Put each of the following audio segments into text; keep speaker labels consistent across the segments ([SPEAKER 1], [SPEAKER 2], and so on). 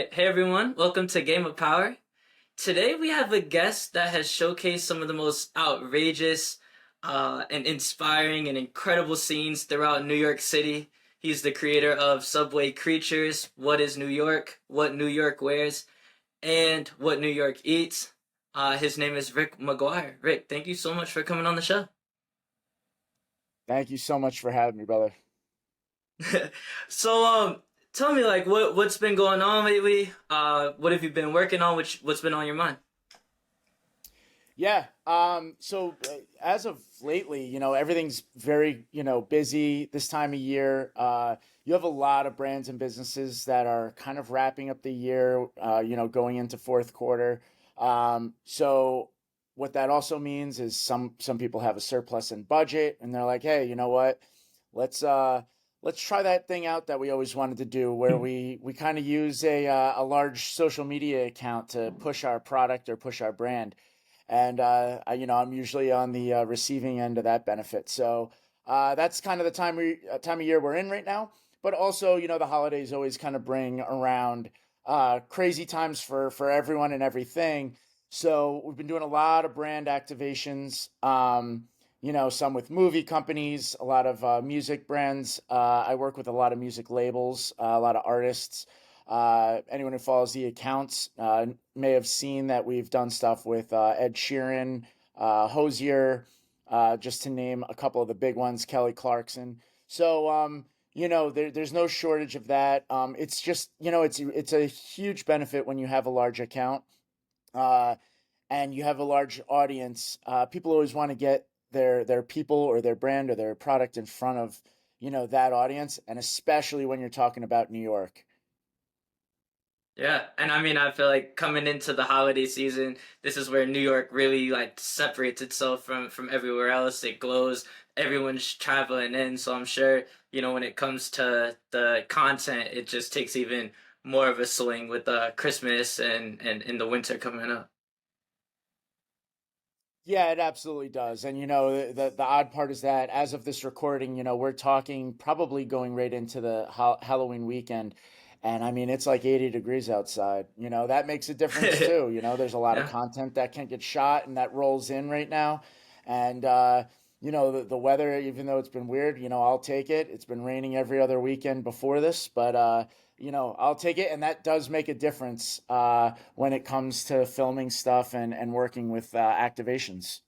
[SPEAKER 1] Hey everyone, welcome to Game of Power. Today we have a guest that has showcased some of the most outrageous and inspiring and incredible scenes throughout New York City. He's the creator of Subway Creatures, What is New York, What New York Wears, and What New York Eats. His name is Rick McGuire. Rick, thank you so much for coming on the show.
[SPEAKER 2] Thank you so much for having me, brother.
[SPEAKER 1] So tell me like what's been going on lately? What have you been working on? What's been on your mind?
[SPEAKER 2] Yeah. As of lately, everything's very, busy this time of year. You have a lot of brands and businesses that are kind of wrapping up the year, going into fourth quarter. So what that also means is some people have a surplus in budget and they're like, hey, you know what? Let's uh let's try that thing out that we always wanted to do where we kind of use a large social media account to push our product or push our brand. And I'm usually on the receiving end of that benefit. So that's kind of the time of year we're in right now. But also, the holidays always kind of bring around crazy times for everyone and everything. So we've been doing a lot of brand activations. Some with movie companies, a lot of music brands. I work with a lot of music labels, a lot of artists. Anyone who follows the accounts may have seen that we've done stuff with Ed Sheeran, Hosier, just to name a couple of the big ones, Kelly Clarkson. There's no shortage of that. It's just, it's a huge benefit when you have a large account uh, and you have a large audience. People always want to get their people or their brand or their product in front of, that audience, and especially when you're talking about New York.
[SPEAKER 1] Yeah, and I mean, I feel like coming into the holiday season, this is where New York really like separates itself from everywhere else. It glows. Everyone's traveling in, so I'm sure, when it comes to the content, it just takes even more of a swing with Christmas and in the winter coming up.
[SPEAKER 2] Yeah, it absolutely does. And the odd part is that as of this recording, we're talking probably going right into the Halloween weekend. And I mean, it's like 80 degrees outside. That makes a difference too. There's a lot of
[SPEAKER 1] Yeah.
[SPEAKER 2] content that can get shot and that rolls in right now. And the weather, even though it's been weird, I'll take it. It's been raining every other weekend before this, but I'll take it, and that does make a difference when it comes to filming stuff and working with activations.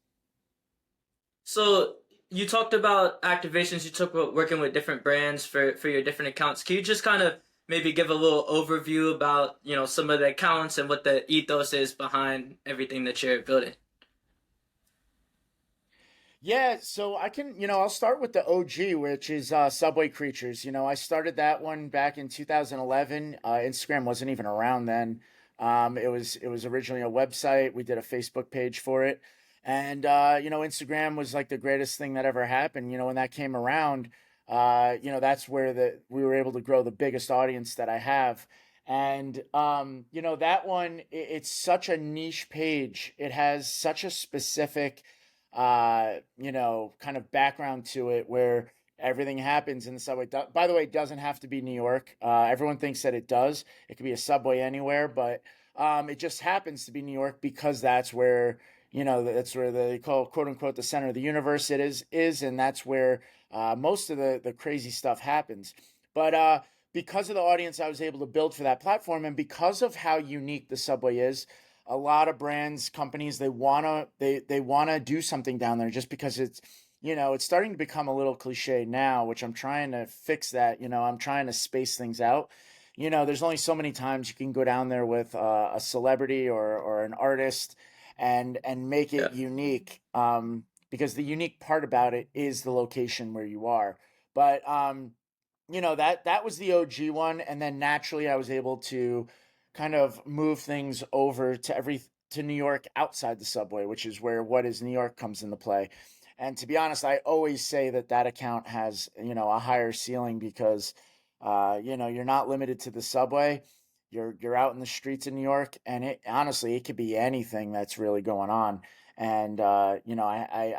[SPEAKER 1] So you talked about activations. You talked about working with different brands for your different accounts. Can you just kind of maybe give a little overview about some of the accounts and what the ethos is behind everything that you're building?
[SPEAKER 2] Yeah, so I'll start with the OG, which is Subway Creatures. I started that one back in 2011. Instagram wasn't even around then. It was originally a website. We did a Facebook page for it, and Instagram was like the greatest thing that ever happened. When that came around, that's where we were able to grow the biggest audience that I have. And that one, it's such a niche page. It has such a specific kind of background to it where everything happens in the subway. By the way, it doesn't have to be New York. Everyone thinks that it does. It could be a subway anywhere, but it just happens to be New York because that's where they call quote unquote the center of the universe. It is, and that's where most of the crazy stuff happens. But because of the audience I was able to build for that platform, and because of how unique the subway is, a lot of brands, companies, they wanna do something down there just because it's starting to become a little cliche now, which I'm trying to fix that. I'm trying to space things out. There's only so many times you can go down there with a celebrity or an artist and make it
[SPEAKER 1] Yeah.
[SPEAKER 2] unique. Because the unique part about it is the location where you are. But that was the OG one, and then naturally I was able to kind of move things over to New York outside the subway, which is where What is New York comes into play. And to be honest, I always say that account has a higher ceiling because you're not limited to the subway. You're out in the streets of New York, and it honestly it could be anything that's really going on. And I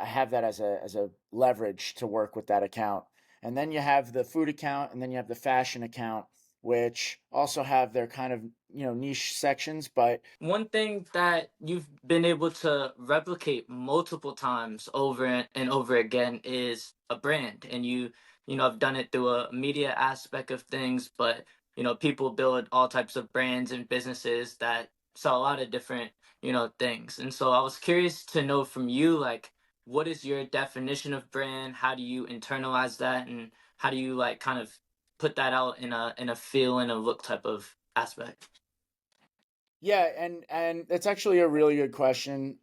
[SPEAKER 2] have that as a leverage to work with that account. And then you have the food account, and then you have the fashion account, which also have their kind of, niche sections. But
[SPEAKER 1] One thing that you've been able to replicate multiple times over and over again is a brand, and you have done it through a media aspect of things, but people build all types of brands and businesses that sell a lot of different things. And so I was curious to know from you, like, what is your definition of brand? How do you internalize that, and how do you like kind of put that out in a feel and a look type of aspect?
[SPEAKER 2] yeah, and that's actually a really good question,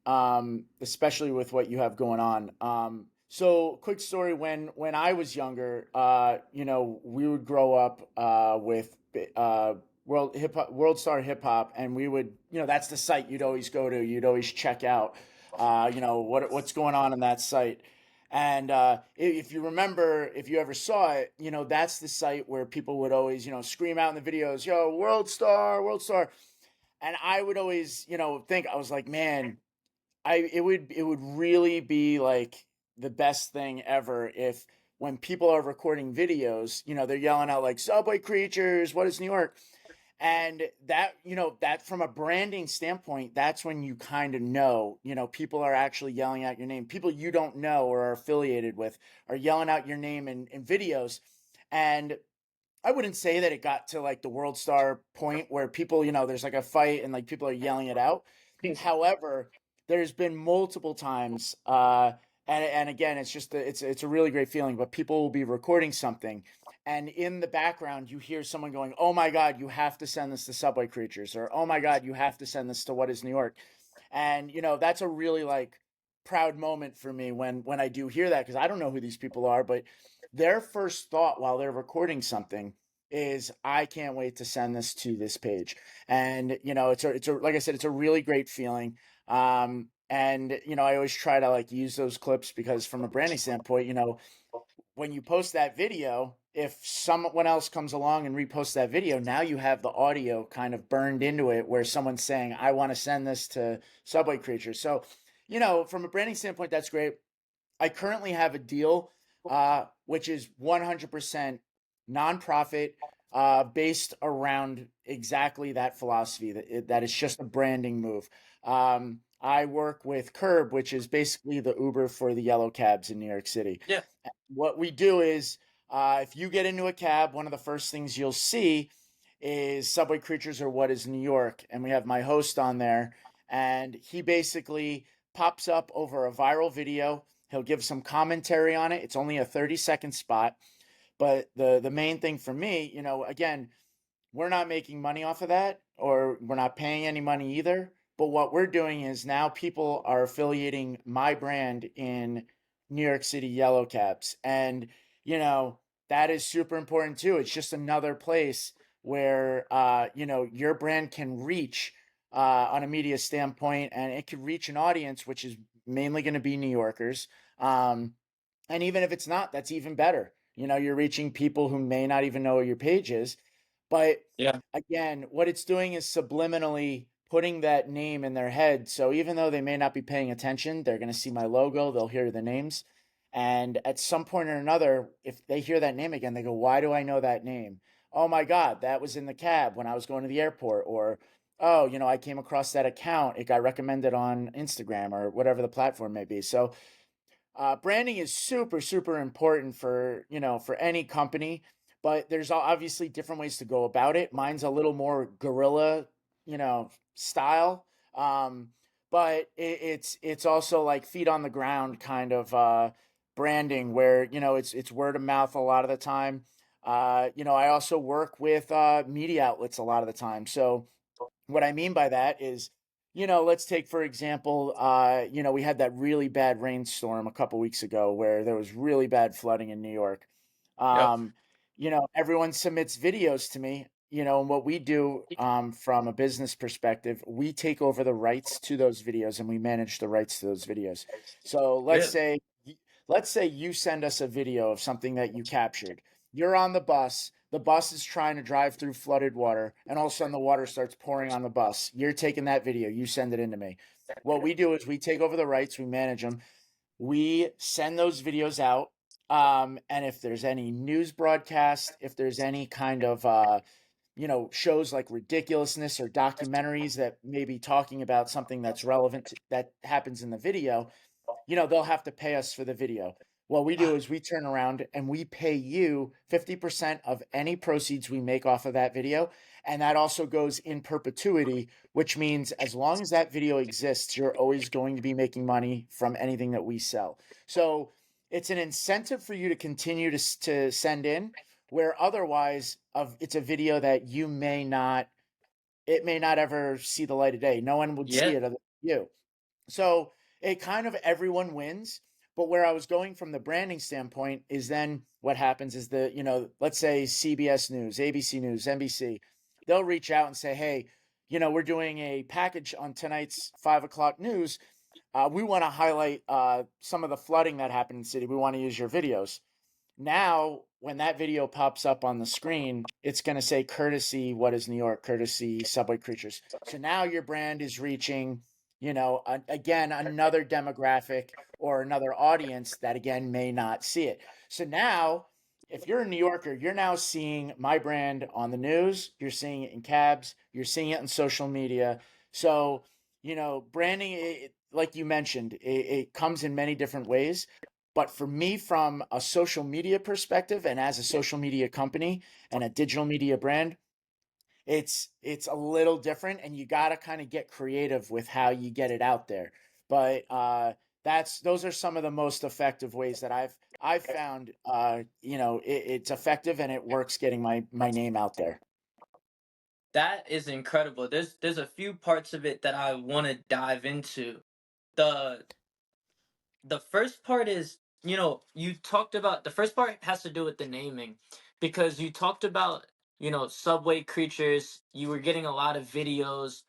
[SPEAKER 2] especially with what you have going on. So quick story, when I was younger, we would grow up with World Star Hip Hop, and we would, that's the site you'd always go to, you'd always check out, what's going on that site. And if you remember, if you ever saw it, that's the site where people would always, scream out in the videos, "Yo, World Star, World Star." And I would always, think, I was like, man, it would really be like the best thing ever if, when people are recording videos, they're yelling out like "Subway Creatures, what is New York?" And that, that from a branding standpoint, that's when you kind of know, people are actually yelling out your name. People you don't know or are affiliated with are yelling out your name in videos. And I wouldn't say that it got to like the world star point where people, there's like a fight and like people are yelling it out. However, there's been multiple times, and again, it's just it's a really great feeling. But people will be recording something, and in the background, you hear someone going, "Oh my God, you have to send this to Subway Creatures," or "Oh my God, you have to send this to What Is New York," and that's a really like proud moment for me when I do hear that, because I don't know who these people are, but their first thought while they're recording something is, "I can't wait to send this to this page." And it's a like I said, it's a really great feeling. And I always try to like use those clips, because from a branding standpoint, when you post that video, if someone else comes along and reposts that video, now you have the audio kind of burned into it where someone's saying, "I want to send this to Subway Creatures." So, from a branding standpoint, that's great. I currently have a deal, which is 100% nonprofit, based around exactly that philosophy, that it's just a branding move. I work with Curb, which is basically the Uber for the yellow cabs in New York City.
[SPEAKER 1] Yeah.
[SPEAKER 2] What we do is, if you get into a cab, one of the first things you'll see is Subway Creatures or What Is New York. And we have my host on there, and he basically pops up over a viral video. He'll give some commentary on it. It's only a 30-second spot. But the main thing for me, again, we're not making money off of that, or we're not paying any money either. But what we're doing is, now people are affiliating my brand in New York City yellow cabs. And, you know, that is super important too. It's just another place where, your brand can reach, on a media standpoint, and it could reach an audience, which is mainly going to be New Yorkers. And even if it's not, that's even better. You're reaching people who may not even know what your page is. But
[SPEAKER 1] Yeah.
[SPEAKER 2] again, what it's doing is subliminally putting that name in their head. So even though they may not be paying attention, they're going to see my logo, they'll hear the names. And at some point or another, if they hear that name again, they go, "Why do I know that name? Oh my God, that was in the cab when I was going to the airport." Or, "Oh, I came across that account. It got recommended on Instagram," or whatever the platform may be. So branding is super, super important for, for any company, but there's obviously different ways to go about it. Mine's a little more guerrilla, style. Um, but it's also like feet on the ground kind of branding, where, it's word of mouth a lot of the time. I also work with media outlets a lot of the time. So what I mean by that is, let's take, for example, we had that really bad rainstorm a couple weeks ago where there was really bad flooding in New York.
[SPEAKER 1] Yep.
[SPEAKER 2] Um, Everyone submits videos to me, and what we do, from a business perspective, we take over the rights to those videos and we manage the rights to those videos. So
[SPEAKER 1] Really?
[SPEAKER 2] let's say you send us a video of something that you captured. You're on the bus. The bus is trying to drive through flooded water, and all of a sudden the water starts pouring on the bus. You're taking that video, you send it in to me. What we do is we take over the rights, we manage them, we send those videos out. And if there's any news broadcast, if there's any kind of shows like Ridiculousness or documentaries that may be talking about something that's relevant that happens in the video, they'll have to pay us for the video. What we do is we turn around and we pay you 50% of any proceeds we make off of that video. And that also goes in perpetuity, which means as long as that video exists, you're always going to be making money from anything that we sell. So it's an incentive for you to continue to send in, where otherwise it's a video that it may not ever see the light of day. No one would see
[SPEAKER 1] Yeah.
[SPEAKER 2] it other than you. So it kind of everyone wins. But where I was going from the branding standpoint is then what happens is let's say CBS News, ABC News, NBC, they'll reach out and say, hey, we're doing a package on tonight's 5 o'clock news. We want to highlight some of the flooding that happened in the city. We want to use your videos. Now, when that video pops up on the screen, it's going to say courtesy, what is New York, courtesy Subway Creatures. So now your brand is reaching, again, another demographic or another audience that, again, may not see it. So now, if you're a New Yorker, you're now seeing my brand on the news, you're seeing it in cabs, you're seeing it on social media. So, branding, like you mentioned, it comes in many different ways. But for me, from a social media perspective, and as a social media company and a digital media brand, it's a little different, and you got to kind of get creative with how you get it out there. But those are some of the most effective ways that I've found. It's effective and it works getting my name out there.
[SPEAKER 1] That is incredible. There's a few parts of it that I want to dive into. The the first part is, you talked about, the first part has to do with the naming, because you talked about, Subway Creatures. You were getting a lot of videos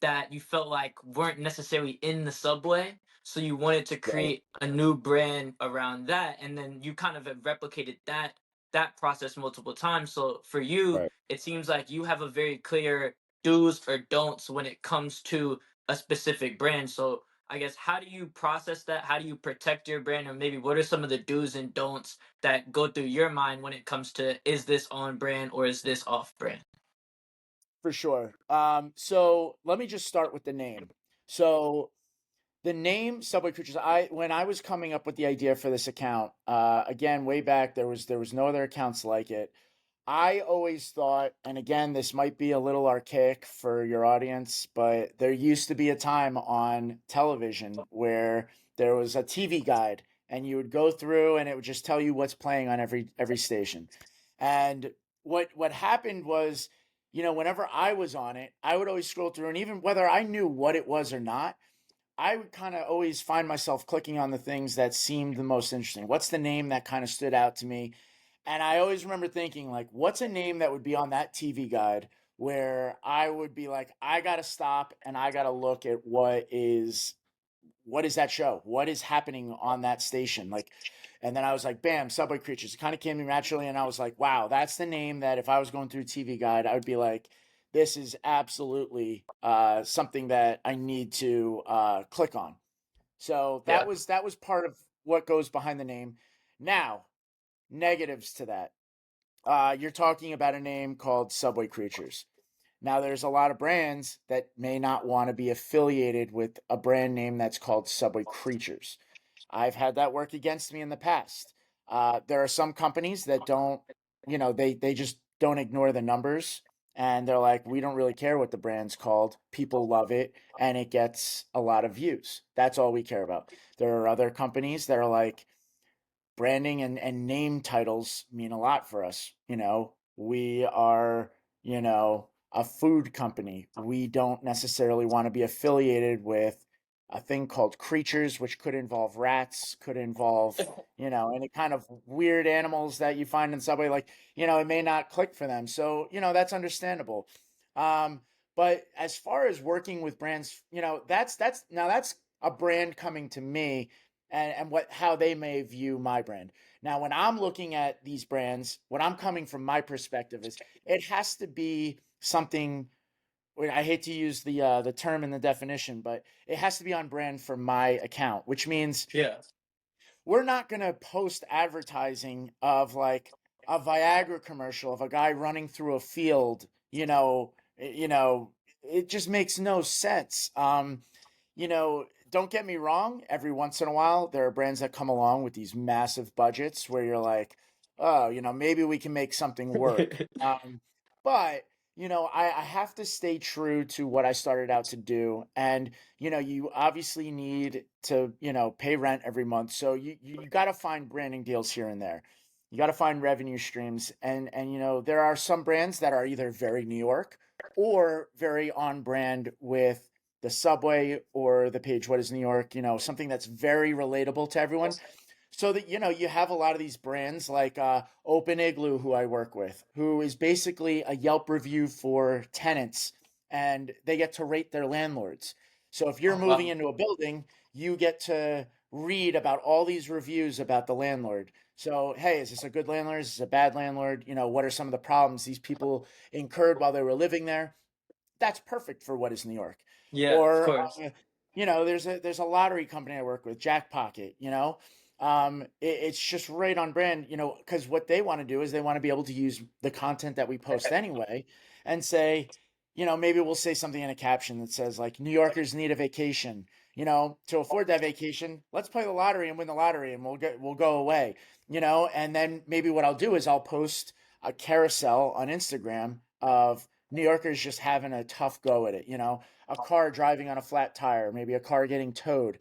[SPEAKER 1] that you felt like weren't necessarily in the subway. So you wanted to
[SPEAKER 2] Right.
[SPEAKER 1] create a new brand around that, and then you kind of have replicated that process multiple times. So for you,
[SPEAKER 2] Right.
[SPEAKER 1] it seems like you have a very clear do's or don'ts when it comes to a specific brand. So I guess, how do you process that? How do you protect your brand? Or maybe what are some of the do's and don'ts that go through your mind when it comes to, is this on brand or is this off brand?
[SPEAKER 2] For sure. So let me just start with the name. So the name Subway Creatures, when I was coming up with the idea for this account, again, way back, there was no other accounts like it. I always thought, and again, this might be a little archaic for your audience, but there used to be a time on television where there was a TV guide and you would go through and it would just tell you what's playing on every station. And what happened was, whenever I was on it, I would always scroll through, and even whether I knew what it was or not, I would kind of always find myself clicking on the things that seemed the most interesting. What's the name that kind of stood out to me? And I always remember thinking, like, what's a name that would be on that TV guide where I would be like, I got to stop and I got to look at what is that show? What is happening on that station? Like, and then I was like, bam, Subway Creatures. It kind of came to me naturally. And I was like, wow, that's the name that if I was going through TV Guide, I would be like, this is absolutely something that I need to click on. So
[SPEAKER 1] Yeah.
[SPEAKER 2] that was part of what goes behind the name. Now, negatives to that. You're talking about a name called Subway Creatures. Now, there's a lot of brands that may not want to be affiliated with a brand name that's called Subway Creatures. I've had that work against me in the past. There are some companies that don't, they just don't ignore the numbers, and they're like, we don't really care what the brand's called. People love it and it gets a lot of views. That's all we care about. There are other companies that are like, branding and name titles mean a lot for us. We are, a food company. We don't necessarily want to be affiliated with a thing called creatures, which could involve rats, could involve, any kind of weird animals that you find in Subway. Like, it may not click for them. So, that's understandable. Um, but as far as working with brands, that's a brand coming to me and how they may view my brand. Now, when I'm looking at these brands, what I'm coming from my perspective is it has to be something. I hate to use the term and the definition, but it has to be on brand for my account, which means
[SPEAKER 1] Yeah.
[SPEAKER 2] we're not going to post advertising of like a Viagra commercial of a guy running through a field, it just makes no sense. Don't get me wrong, every once in a while there are brands that come along with these massive budgets where you're like, oh, maybe we can make something work. But I have to stay true to what I started out to do. And you obviously need to pay rent every month, so you got to find branding deals here and there. You got to find revenue streams, and there are some brands that are either very New York or very on brand with the subway or the page What is New York, something that's very relatable to everyone. So that you have a lot of these brands like Open Igloo, who I work with, who is basically a Yelp review for tenants, and they get to rate their landlords. So if you're
[SPEAKER 1] Oh
[SPEAKER 2] moving
[SPEAKER 1] wow.
[SPEAKER 2] into a building, you get to read about all these reviews about the landlord. So, hey, is this a good landlord? Is this a bad landlord? What are some of the problems these people incurred while they were living there? That's perfect for What is New York.
[SPEAKER 1] Yeah, of
[SPEAKER 2] Or
[SPEAKER 1] course.
[SPEAKER 2] there's a lottery company I work with, Jackpocket. It's just right on brand. Because what they want to do is they want to be able to use the content that we post anyway, and say, maybe we'll say something in a caption that says like, New Yorkers need a vacation. To afford that vacation, let's play the lottery and win the lottery, and we'll go away. And then maybe what I'll do is I'll post a carousel on Instagram of New Yorkers just having a tough go at it. A car driving on a flat tire, maybe a car getting towed.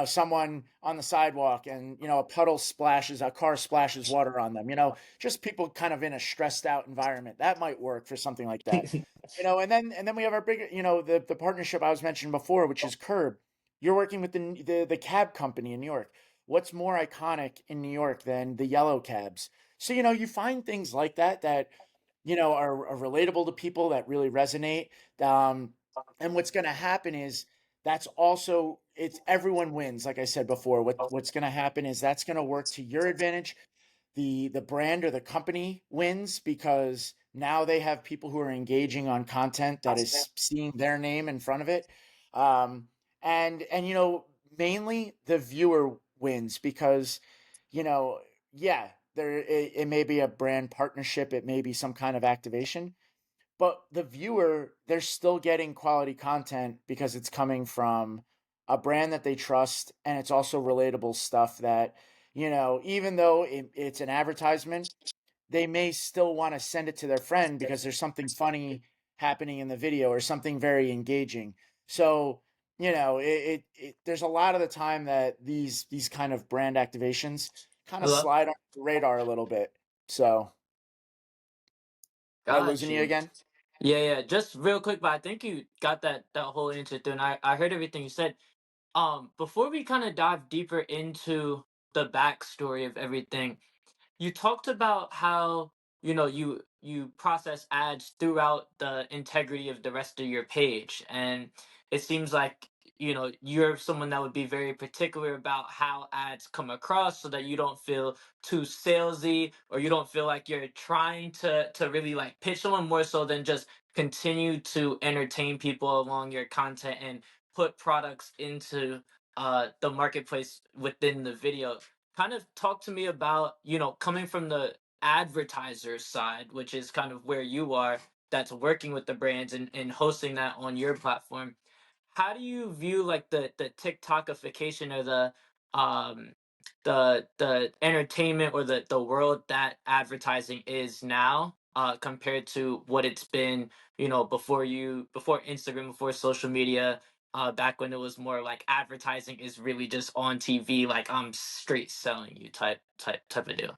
[SPEAKER 2] Someone on the sidewalk, and a car splashes water on them. Just people kind of in a stressed out environment. That might work for something like that. And then we have our big, the partnership I was mentioning before, which is Curb. You're working with the cab company in New York. What's more iconic in New York than the yellow cabs? So you find things like that are relatable to people, that really resonate. Um, and what's going to happen is that's also it's everyone wins. Like I said before, what's going to happen is that's going to work to your advantage. The brand or the company wins because now they have people who are engaging on content that is seeing their name in front of it. Um, and mainly the viewer wins because you know yeah, it may be a brand partnership, it may be some kind of activation, but the viewer, they're still getting quality content because it's coming from a brand that they trust, and it's also relatable stuff that even though it's an advertisement, they may still want to send it to their friend because there's something funny happening in the video or something very engaging. So there's a lot of the time that these kind of brand activations kind of
[SPEAKER 1] Hello?
[SPEAKER 2] slide on the radar a little bit. So am I
[SPEAKER 1] Got
[SPEAKER 2] losing you
[SPEAKER 1] you.
[SPEAKER 2] again?
[SPEAKER 1] Yeah, yeah. Just real quick, but I think you got that whole answer through, and I heard everything you said. Before we kind of dive deeper into the backstory of everything, you talked about how you process ads throughout the integrity of the rest of your page, and it seems like you're someone that would be very particular about how ads come across so that you don't feel too salesy, or you don't feel like you're trying to really like pitch someone, more so than just continue to entertain people along your content and put products into the marketplace within the video. Kind of talk to me about coming from the advertiser side, which is kind of where you are, that's working with the brands and hosting that on your platform. How do you view like the TikTokification, or um the entertainment, or the world that advertising is now, compared to what it's been, before Instagram, before social media, back when it was more like advertising is really just on TV, like I'm straight selling you type of deal.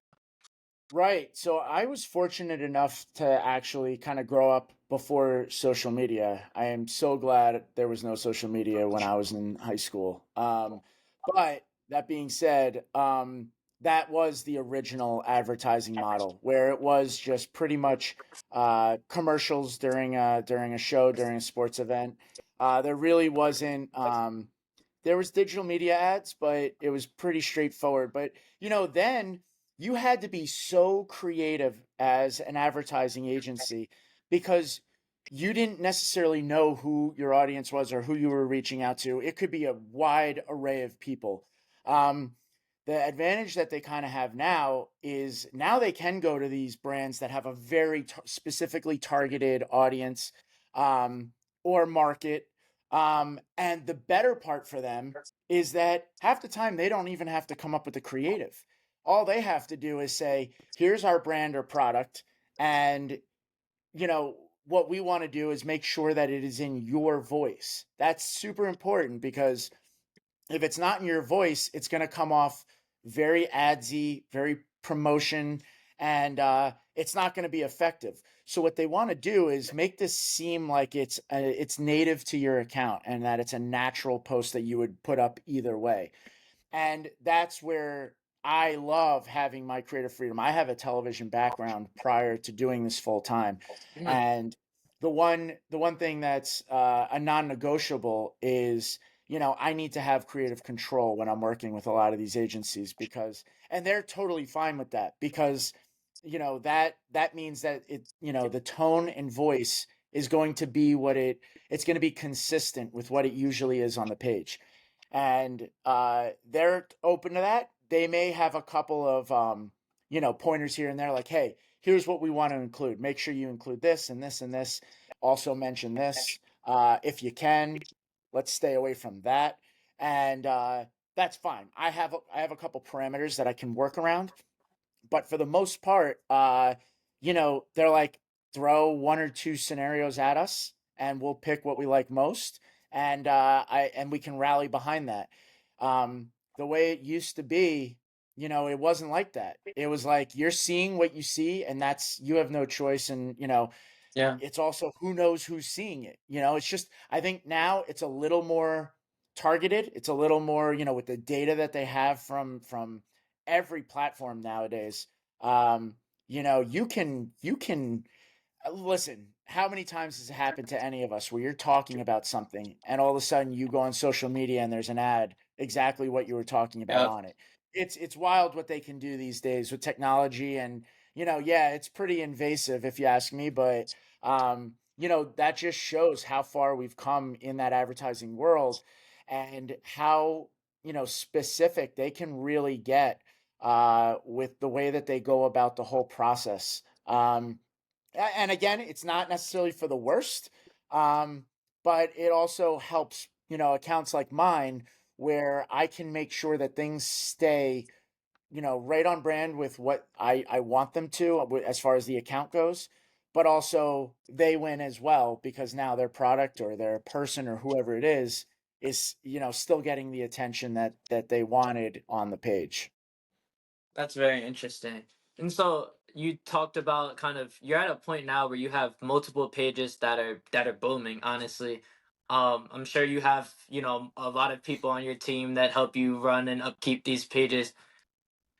[SPEAKER 2] Right. So I was fortunate enough to actually kind of grow up before social media. I am so glad there was no social media when I was in high school. But that being said, that was the original advertising model, where it was just pretty much commercials during a show, during a sports event. There really wasn't. There was digital media ads, but it was pretty straightforward. But then you had to be so creative as an advertising agency because you didn't necessarily know who your audience was or who you were reaching out to. It could be a wide array of people. Um, The advantage that they kind of have now is now they can go to these brands that have a very specifically targeted audience, um, or market. And the better part for them is that half the time they don't even have to come up with the creative. All they have to do is say, here's our brand or product. And, you know, what we want to do is make sure that it is in your voice. That's super important because if it's not in your voice, it's going to come off very adsy, very promotion, and it's not going to be effective. So what they want to do is make this seem like it's native to your account and that it's a natural post that you would put up either way. And that's where I love having my creative freedom. I have a television background prior to doing this full time,
[SPEAKER 1] Mm,
[SPEAKER 2] and the one thing that's a non-negotiable is, I need to have creative control when I'm working with a lot of these agencies, because and they're totally fine with that, because that means that the tone and voice is going to be it's going to be consistent with what it usually is on the page, and they're open to that. They may have a couple of pointers here and there, like, hey, here's what we want to include. Make sure you include this and this and this. Also mention this. If you can, let's stay away from that. And that's fine. I have a couple parameters that I can work around, but for the most part, they're like, throw one or two scenarios at us, and we'll pick what we like most, and we can rally behind that. The way it used to be, it wasn't like that. It was like you're seeing what you see, and that's you have no choice, and
[SPEAKER 1] yeah.
[SPEAKER 2] it's also who knows who's seeing it. It's just I think now it's a little more targeted. It's a little more, with the data that they have from every platform nowadays. You can listen. How many times has it happened to any of us where you're talking about something and all of a sudden you go on social media and there's an ad exactly what you were talking about
[SPEAKER 1] Yep.
[SPEAKER 2] on it? It's wild what they can do these days with technology, and yeah, it's pretty invasive if you ask me, but that just shows how far we've come in that advertising world, and how specific they can really get with the way that they go about the whole process. And again, it's not necessarily for the worst, um, but it also helps, accounts like mine, where I can make sure that things stay, right on brand with what I want them to, as far as the account goes. But also they win as well, because now their product or their person or whoever it is, still getting the attention that they wanted on the page.
[SPEAKER 1] That's very interesting. And so you talked about kind of you're at a point now where you have multiple pages that are booming, honestly. I'm sure you have, a lot of people on your team that help you run and upkeep these pages.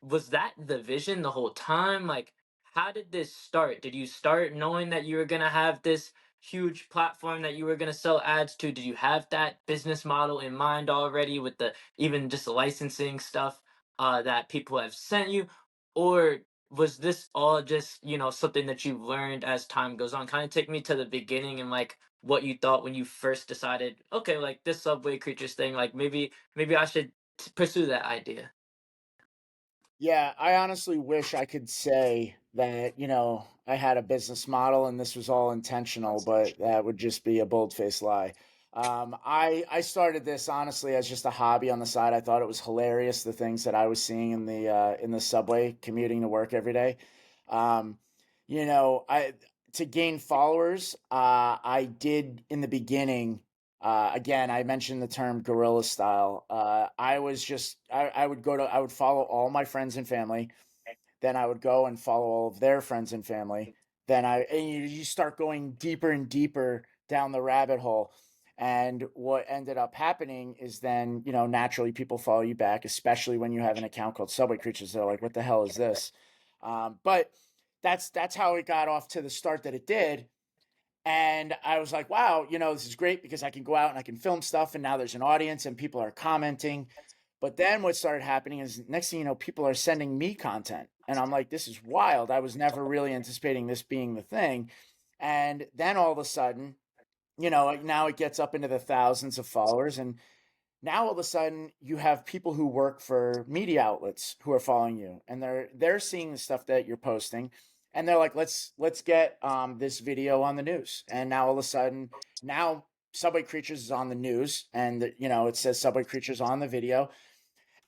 [SPEAKER 1] Was that the vision the whole time? Like, how did this start? Did you start knowing that you were gonna have this huge platform that you were gonna sell ads to? Did you have that business model in mind already with the even just licensing stuff that people have sent you? Or was this all just, something that you've learned as time goes on? Kind of take me to the beginning and like what you thought when you first decided, okay, like this Subway Creatures thing, like maybe I should pursue that idea.
[SPEAKER 2] Yeah, I honestly wish I could say that, I had a business model and this was all intentional, but that would just be a bold-faced lie. I started this honestly as just a hobby on the side. I thought it was hilarious, the things that I was seeing in the subway commuting to work every day. Um, I to gain followers, I did in the beginning. Again, I mentioned the term guerrilla style. I would follow all my friends and family. Then I would go and follow all of their friends and family. And you start going deeper and deeper down the rabbit hole. And what ended up happening is then, naturally people follow you back, especially when you have an account called Subway Creatures. They're like, what the hell is this? But that's how it got off to the start that it did. And I was like, wow, this is great because I can go out and I can film stuff. And now there's an audience and people are commenting. But then what started happening is, next thing you know, people are sending me content. And I'm like, this is wild. I was never really anticipating this being the thing. And then all of a sudden, now it gets up into the thousands of followers. And Now all of a sudden you have people who work for media outlets who are following you, and they're seeing the stuff that you're posting, and they're like, let's get this video on the news. And now all of a sudden, now Subway Creatures is on the news, and it says Subway Creatures on the video.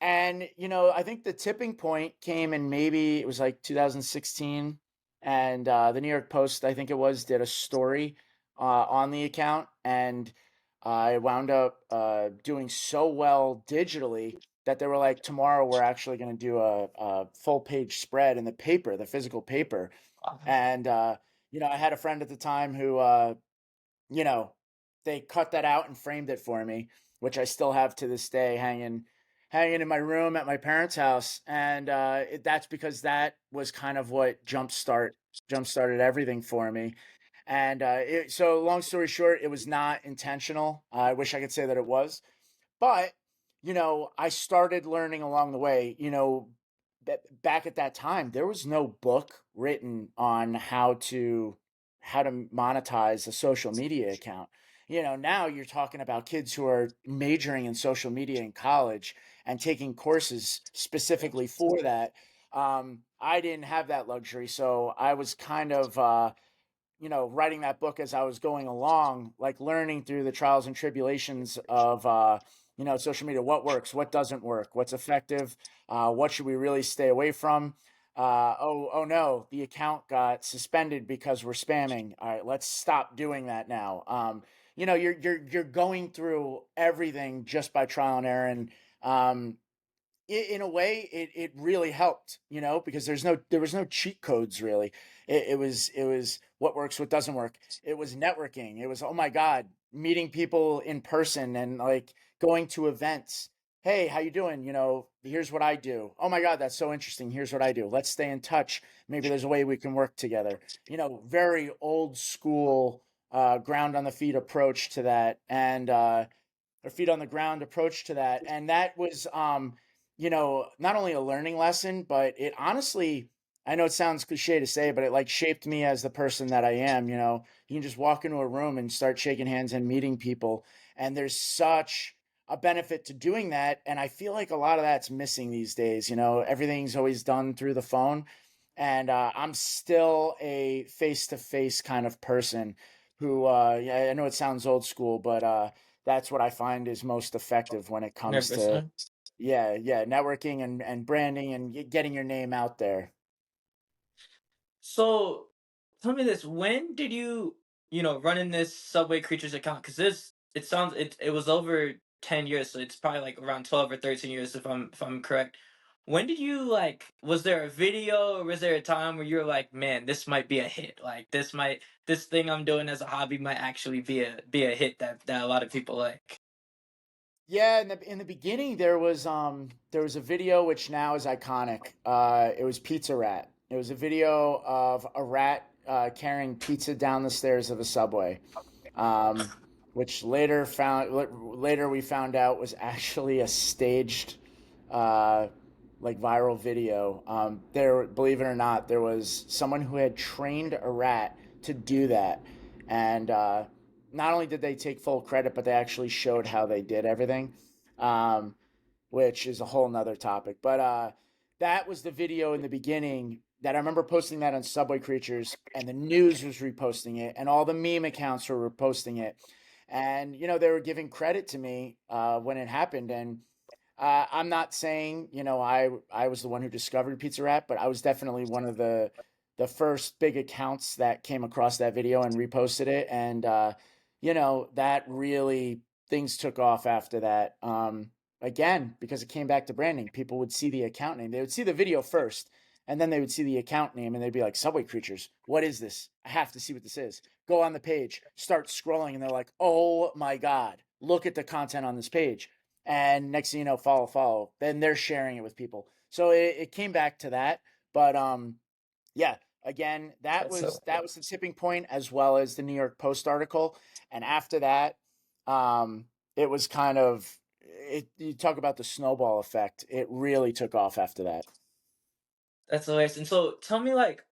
[SPEAKER 2] And I think the tipping point came in, maybe it was like 2016, and the New York Post, I think it was, did a story on the account, and I wound up doing so well digitally that they were like, tomorrow we're actually going to do a full page spread in the paper, the physical paper. And I had a friend at the time who you know, they cut that out and framed it for me, which I still have to this day, hanging in my room at my parents' house. And that's because that was kind of what jump started everything for me. And so long story short, it was not intentional. I wish I could say that it was, but I started learning along the way. Back at that time, there was no book written on how to monetize a social media account. Now you're talking about kids who are majoring in social media in college and taking courses specifically for that. I didn't have that luxury, so I was kind of writing that book as I was going along, like learning through the trials and tribulations of, social media, what works, what doesn't work, what's effective, what should we really stay away from. Oh no, the account got suspended because we're spamming. All right, let's stop doing that now. You're going through everything just by trial and error, and in a way it really helped, because there was no cheat codes really. It was what works, what doesn't work. It was networking. It was, oh my god, meeting people in person and like going to events. Hey, how you doing? Here's what I do. Oh my god, that's so interesting. Here's what I do. Let's stay in touch. Maybe there's a way we can work together. Very old school, ground on the feet approach to that. And or feet on the ground approach to that. And that was, not only a learning lesson, but it honestly, I know it sounds cliche to say, but it like shaped me as the person that I am. You can just walk into a room and start shaking hands and meeting people. And there's such a benefit to doing that. And I feel like a lot of that's missing these days. Everything's always done through the phone. And I'm still a face to face kind of person who, yeah, I know it sounds old school, but that's what I find is most effective when it comes to,
[SPEAKER 1] 100%.
[SPEAKER 2] yeah, networking and branding and getting your name out there.
[SPEAKER 1] So tell me this: when did you run in this Subway Creatures account? Because it was over 10 years, so it's probably like around 12 or 13 years if I'm correct. When did you like? Was there a video, or was there a time where you were like, "Man, this might be a hit. Like this thing I'm doing as a hobby might actually be a hit that a lot of people like."
[SPEAKER 2] Yeah, in the beginning there was a video which now is iconic. It was Pizza Rat. It was a video of a rat carrying pizza down the stairs of a subway, um, which later we found out was actually a staged, uh, like viral video. Believe it or not, there was someone who had trained a rat to do that, and not only did they take full credit, but they actually showed how they did everything, um, which is a whole nother topic. But that was the video in the beginning that I remember posting that on Subway Creatures, and the news was reposting it, and all the meme accounts were reposting it. And, they were giving credit to me when it happened. And I'm not saying, I was the one who discovered Pizza Rat, but I was definitely one of the first big accounts that came across that video and reposted it. And that really, things took off after that. Again, because it came back to branding. People would see the account name. They would see the video first, and then they would see the account name, and they'd be like, Subway Creatures, what is this? I have to see what this is. Go on the page, start scrolling, and they're like, oh my God, look at the content on this page. And next thing you know, follow. Then they're sharing it with people. So it came back to that. But yeah, again, that
[SPEAKER 1] That's so
[SPEAKER 2] was that
[SPEAKER 1] cool.
[SPEAKER 2] was the tipping point, as well as the New York Post article. And after that, it was kind of you talk about the snowball effect. It really took off after that.
[SPEAKER 1] That's hilarious. And so tell me, like,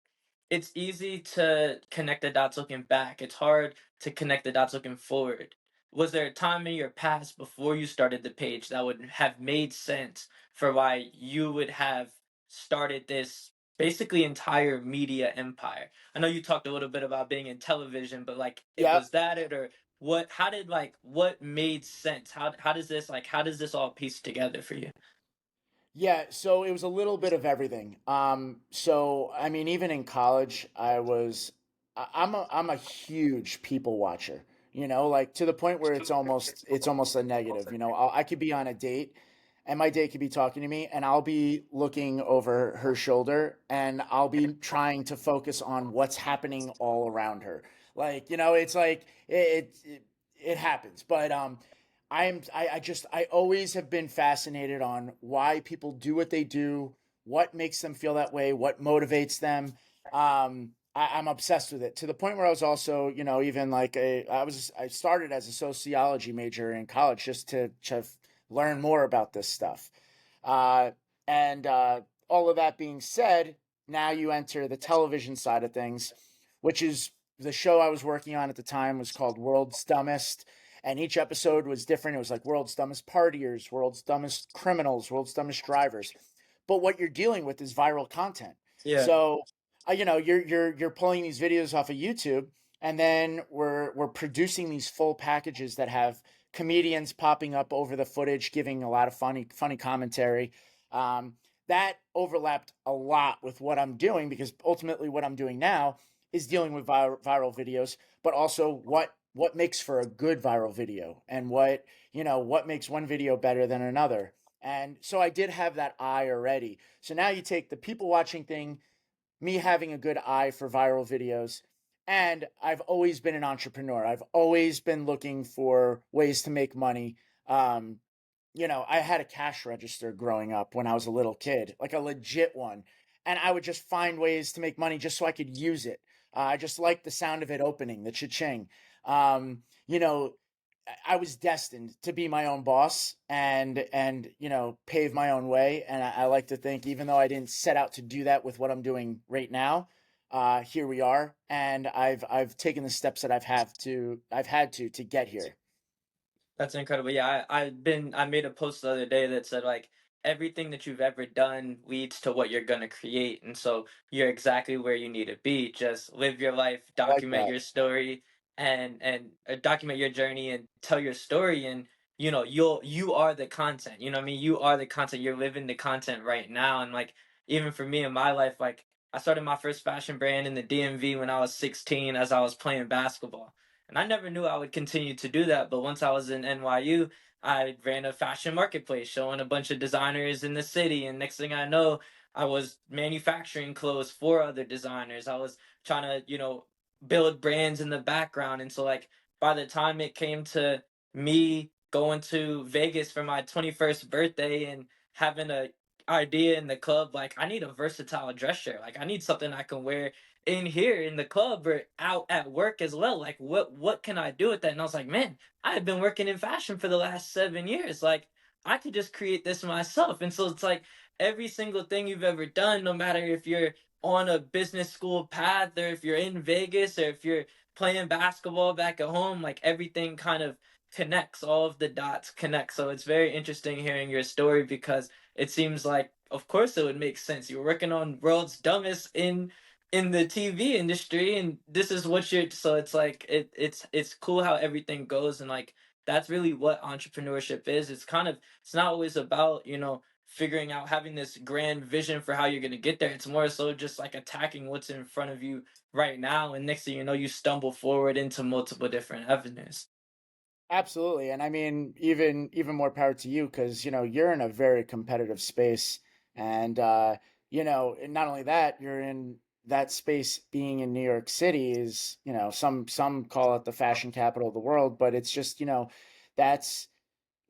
[SPEAKER 1] it's easy to connect the dots looking back. It's hard to connect the dots looking forward. was there a time in your past before you started the page that would have made sense for why you would have started this basically entire media empire? I know you talked a little bit about being in television, but like it
[SPEAKER 2] Yeah.
[SPEAKER 1] was that it, or what, how did, like, what made sense? How does this, like, how does this all piece together for you?
[SPEAKER 2] Yeah, so it was a little bit of everything. So I mean, even in college, I'm a huge people watcher. Like to the point where it's almost a negative. I could be on a date, and my date could be talking to me, and I'll be looking over her shoulder, and I'll be trying to focus on what's happening all around her. Like, it's like it happens, but I always have been fascinated on why people do what they do, what makes them feel that way, what motivates them. I'm obsessed with it to the point where I was also, even like I started as a sociology major in college just to learn more about this stuff. Uh, and all of that being said, now you enter the television side of things, which is the show I was working on at the time was called World's Dumbest, and each episode was different. It was like World's Dumbest Partiers, World's Dumbest Criminals, World's Dumbest Drivers. But what you're dealing with is viral content.
[SPEAKER 1] Yeah.
[SPEAKER 2] So, you're pulling these videos off of YouTube, and then we're producing these full packages that have comedians popping up over the footage, giving a lot of funny commentary. Um, that overlapped a lot with what I'm doing because ultimately what I'm doing now is dealing with viral videos, but also what makes for a good viral video and what makes one video better than another. And so I did have that eye already. So now you take the people watching thing, me having a good eye for viral videos, and I've always been an entrepreneur. I've always been looking for ways to make money. Um, I had a cash register growing up when I was a little kid, like a legit one. And I would just find ways to make money just so I could use it. I just liked the sound of it opening, the cha-ching. Um, you know, I was destined to be my own boss and pave my own way. And I like to think, even though I didn't set out to do that with what I'm doing right now, here we are. And I've taken the steps that I've had to get here.
[SPEAKER 1] That's incredible. Yeah, I made a post the other day that said like everything that you've ever done leads to what you're gonna create, and so you're exactly where you need to be. Just live your life,
[SPEAKER 2] I like
[SPEAKER 1] document
[SPEAKER 2] that.
[SPEAKER 1] your story, and document your journey and tell your story. And you are the content. You know what I mean? You are the content. You're living the content right now. And like even for me in my life, like I started my first fashion brand in the DMV when I was 16 as I was playing basketball. And I never knew I would continue to do that. But once I was in NYU, I ran a fashion marketplace showing a bunch of designers in the city. And next thing I know, I was manufacturing clothes for other designers. I was trying to, build brands in the background. And so, like, by the time it came to me going to Vegas for my 21st birthday and having a idea in the club, like, I need a versatile dress shirt. Like, I need something I can wear in here in the club or out at work as well. Like what can I do with that? And I was like, man, I have been working in fashion for the last 7 years. Like I could just create this myself. And so it's like every single thing you've ever done, no matter if you're on a business school path or if you're in Vegas or if you're playing basketball back at home, like everything kind of connects, all of the dots connect. So it's very interesting hearing your story because it seems like of course it would make sense. You're working on World's Dumbest in the TV industry, and this is what you're, so it's like it's cool how everything goes. And like that's really what entrepreneurship is. It's kind of, it's not always about figuring out, having this grand vision for how you're going to get there. It's more so just like attacking what's in front of you right now, and next thing you know you stumble forward into multiple different avenues.
[SPEAKER 2] Absolutely. And I mean, even more power to you because, you're in a very competitive space. And and not only that, you're in that space being in New York City is, some call it the fashion capital of the world, but it's just, that's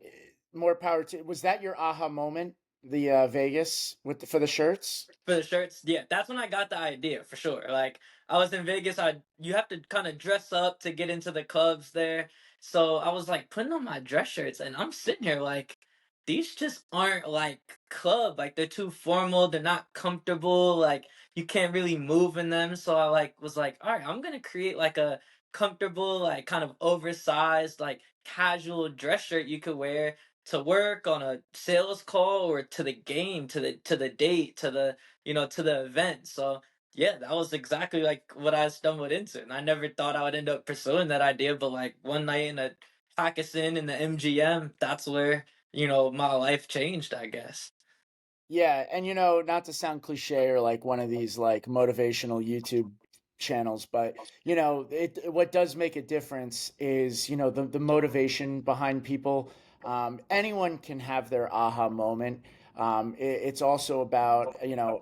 [SPEAKER 2] eh, more power to. Was that your aha moment, the Vegas for the shirts?
[SPEAKER 1] For the shirts, yeah, that's when I got the idea for sure. Like I was in Vegas, I you have to kind of dress up to get into the clubs there. So I was like putting on my dress shirts and I'm sitting here like these just aren't like club, like they're too formal, they're not comfortable, like you can't really move in them. So I like was like, all right, I'm gonna create like comfortable, like kind of oversized, like casual dress shirt you could wear to work on a sales call or to the game, to the date, to the event. So yeah, that was exactly like what I stumbled into. And I never thought I would end up pursuing that idea, but like one night in a Pakistan in the MGM, that's where, my life changed, I guess.
[SPEAKER 2] Yeah, and not to sound cliche or like one of these like motivational YouTube channels, but what does make a difference is, the motivation behind people. Anyone can have their aha moment. It's also about,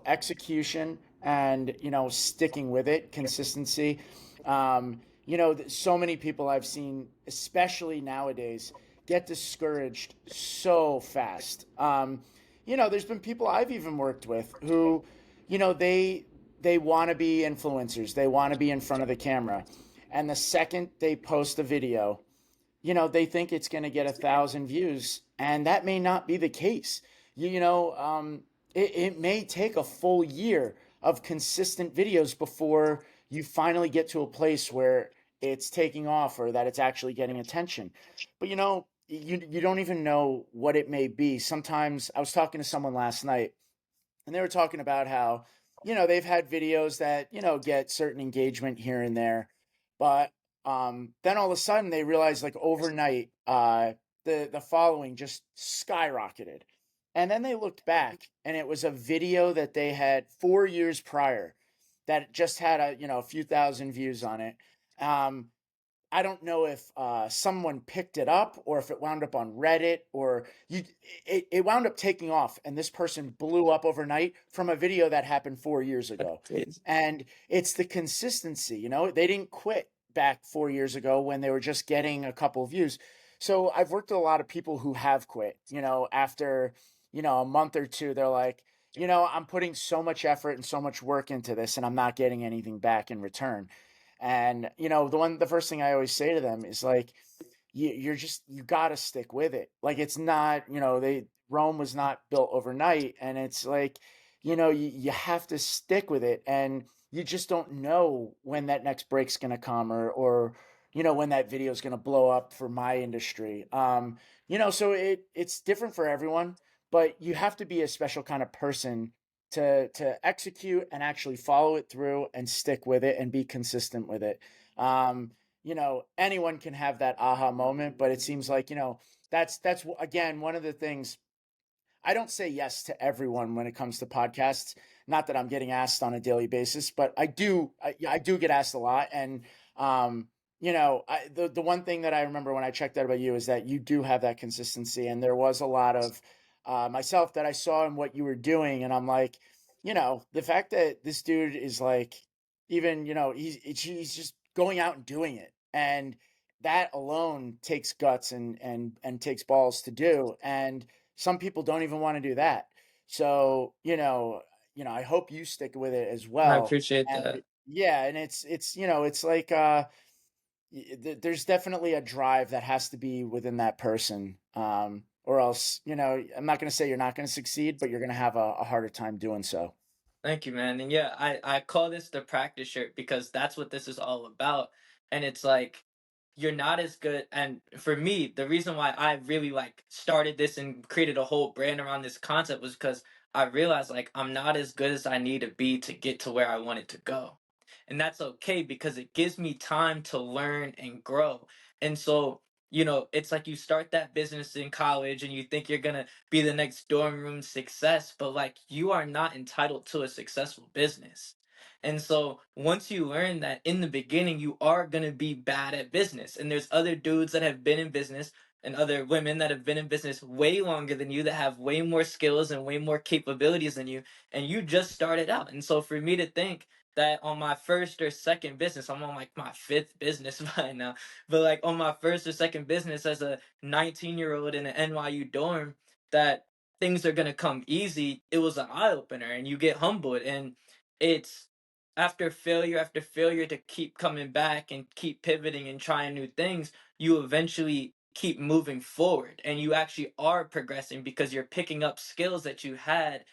[SPEAKER 2] execution and, sticking with it, consistency. So many people I've seen, especially nowadays, get discouraged so fast. There's been people I've even worked with who, they want to be influencers. They want to be in front of the camera. And the second they post a video, they think it's going to get 1,000 views, and that may not be the case. It may take a full year of consistent videos before you finally get to a place where it's taking off or that it's actually getting attention. But you don't even know what it may be. Sometimes I was talking to someone last night, and they were talking about how they've had videos that get certain engagement here and there, but then all of a sudden they realize, like, overnight, the following just skyrocketed, and then they looked back and it was a video that they had 4 years prior that just had a few thousand views on it. um, I don't know if someone picked it up or if it wound up on Reddit, or it wound up taking off, and this person blew up overnight from a video that happened 4 years ago.
[SPEAKER 1] Crazy.
[SPEAKER 2] And it's the consistency. They didn't quit back 4 years ago when they were just getting a couple views. So I've worked with a lot of people who have quit. After a month or two, they're like, I'm putting so much effort and so much work into this, and I'm not getting anything back in return. And the first thing I always say to them is, like, you got to stick with it. Like, it's not, Rome was not built overnight, and it's like, you have to stick with it, and you just don't know when that next break's going to come, or when that video is going to blow up for my industry. So it's different for everyone, but you have to be a special kind of person to execute and actually follow it through and stick with it and be consistent with it. Anyone can have that aha moment, but it seems like, that's again one of the things. I don't say yes to everyone when it comes to podcasts. Not that I'm getting asked on a daily basis, but I do get asked a lot. And the one thing that I remember when I checked out about you is that you do have that consistency, and there was a lot of myself that I saw in what you were doing, and I'm like, the fact that this dude is like, even, he's just going out and doing it, and that alone takes guts and takes balls to do, and some people don't even want to do that. So, I hope you stick with it as
[SPEAKER 1] I
[SPEAKER 2] well.
[SPEAKER 1] appreciate
[SPEAKER 2] And
[SPEAKER 1] that.
[SPEAKER 2] yeah, and it's like, there's definitely a drive that has to be within that person. Or else, I'm not going to say you're not going to succeed, but you're going to have a harder time doing so.
[SPEAKER 1] Thank you, man. And yeah, I call this the practice shirt because that's what this is all about. And it's like you're not as good. And for me, the reason why I really like started this and created a whole brand around this concept was because I realized like I'm not as good as I need to be to get to where I wanted to go. And that's okay because it gives me time to learn and grow. And so, it's like you start that business in college and you think you're gonna be the next dorm room success, but like you are not entitled to a successful business. And so once you learn that in the beginning you are going to be bad at business, and there's other dudes that have been in business and other women that have been in business way longer than you that have way more skills and way more capabilities than you, and you just started out. And so for me to think that on my first or second business, I'm on like my fifth business by now, but like on my first or second business as a 19-year-old in an NYU dorm, that things are going to come easy, it was an eye opener, and you get humbled. And it's after failure to keep coming back and keep pivoting and trying new things, you eventually keep moving forward and you actually are progressing because you're picking up skills that you had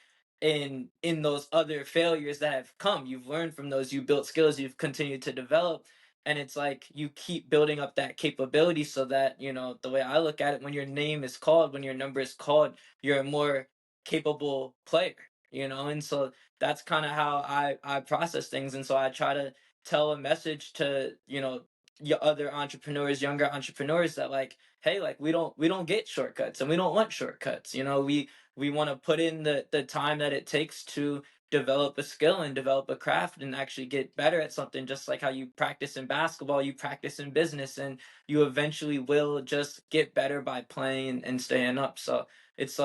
[SPEAKER 1] in those other failures that have come. You've learned from those, you built skills, you've continued to develop. and it's like you keep building up that capability so that, the way I look at it, when your name is called, when your number is called, you're a more capable player, and so that's kind of how I process things. And so I try to tell a message to, your other entrepreneurs, younger entrepreneurs, that like, hey, like we don't get shortcuts, and we don't want shortcuts. We want to put in the time that it takes to develop a skill and develop a craft and actually get better at something, just like how you practice in basketball, you practice in business, and you eventually will just get better by playing and staying up. So it's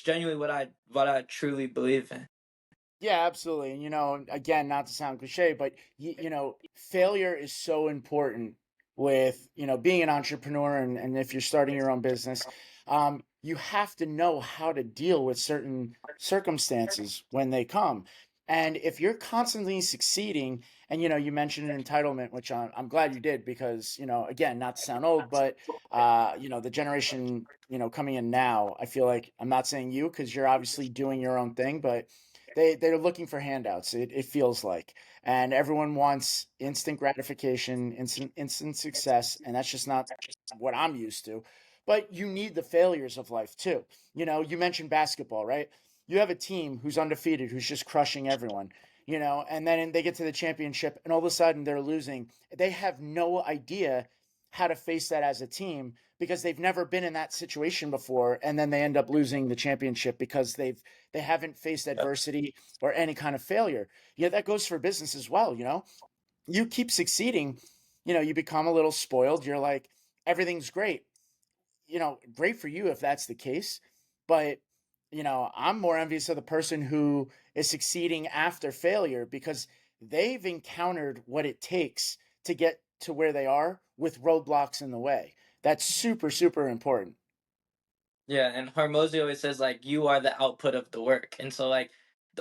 [SPEAKER 1] genuinely what I truly believe in.
[SPEAKER 2] Yeah, absolutely. And again, not to sound cliche, but failure is so important with, being an entrepreneur, and if you're starting your own business, you have to know how to deal with certain circumstances when they come. And if you're constantly succeeding, and you mentioned entitlement, which I'm glad you did, because, again, not to sound old, but the generation, coming in now, I feel like, I'm not saying you, because you're obviously doing your own thing, but they're looking for handouts. It feels like, and everyone wants instant gratification, instant success, and that's just not what I'm used to. But you need the failures of life too. You mentioned basketball, right? You have a team who's undefeated, who's just crushing everyone. And then they get to the championship, and all of a sudden they're losing. They have no idea how to face that as a team, because they've never been in that situation before, and then they end up losing the championship because they haven't faced adversity or any kind of failure. That goes for business as well. You keep succeeding, you become a little spoiled. You're like, everything's great. Great for you if that's the case. But, I'm more envious of the person who is succeeding after failure, because they've encountered what it takes to get to where they are with roadblocks in the way. That's super, super important.
[SPEAKER 1] Yeah, and Hormozy always says like you are the output of the work, and so like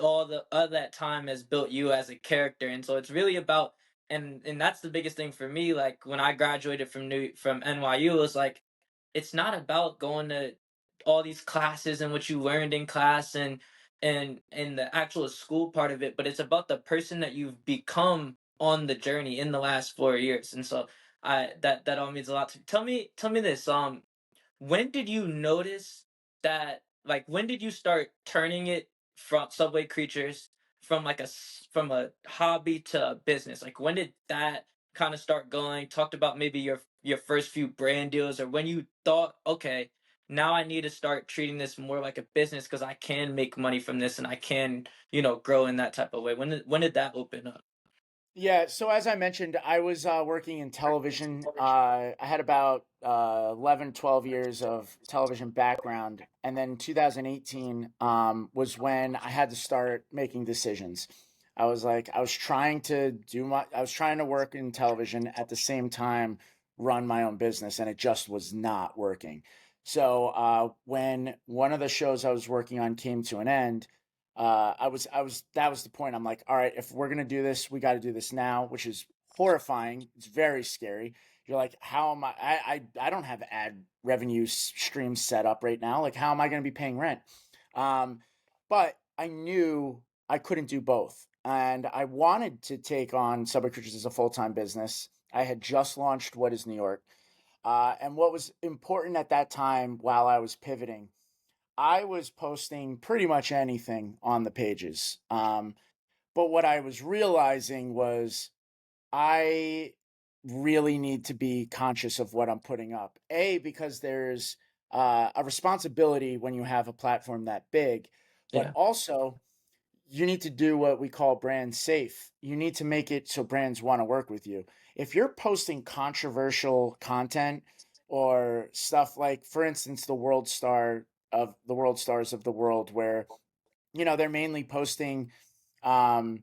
[SPEAKER 1] all that time has built you as a character, and so it's really about, and that's the biggest thing for me. Like when I graduated from NYU, it was like it's not about going to all these classes and what you learned in class and the actual school part of it, but it's about the person that you've become on the journey in the last 4 years, and so I that all means a lot to me. Tell me this. When did you notice that, like, when did you start turning it from Subway Creatures from from a hobby to a business? Like when did that kind of start going? Talked about maybe your first few brand deals, or when you thought, okay, now I need to start treating this more like a business because I can make money from this and I can, grow in that type of way. When did that open up?
[SPEAKER 2] Yeah, so as I mentioned, I was working in television. I had about 11, 12 years of television background. And then 2018 was when I had to start making decisions. I was trying to I was trying to work in television at the same time, run my own business, and it just was not working. So when one of the shows I was working on came to an end, that was the point. I'm like, all right, if we're gonna do this, we got to do this now, which is horrifying. It's very scary. You're like, how am I don't have ad revenue streams set up right now. Like, how am I going to be paying rent? Um, but I knew I couldn't do both, and I wanted to take on Subway Creatures as a full time business. I had just launched What Is New York, and what was important at that time while I was pivoting, I was posting pretty much anything on the pages. But what I was realizing was I really need to be conscious of what I'm putting up. A, because there's a responsibility when you have a platform that big, but
[SPEAKER 1] Yeah.
[SPEAKER 2] also you need to do what we call brand safe. You need to make it so brands want to work with you. If you're posting controversial content or stuff like, for instance, the world stars of the world, where they're mainly posting um,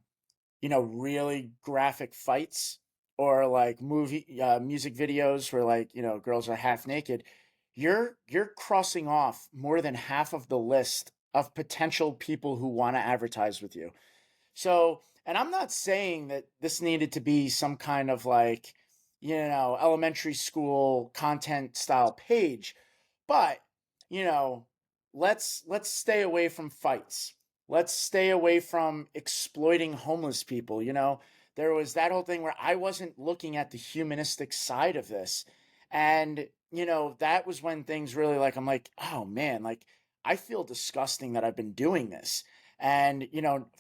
[SPEAKER 2] really graphic fights, or like music videos where, like, girls are half naked, you're crossing off more than half of the list of potential people who want to advertise with you. So, and I'm not saying that this needed to be some kind of like, elementary school content style page, but, you know, let's stay away from fights. Let's stay away from exploiting homeless people. there was that whole thing where I wasn't looking at the humanistic side of this. And, that was when things really like, I'm like, oh man, like I feel disgusting that I've been doing this. And,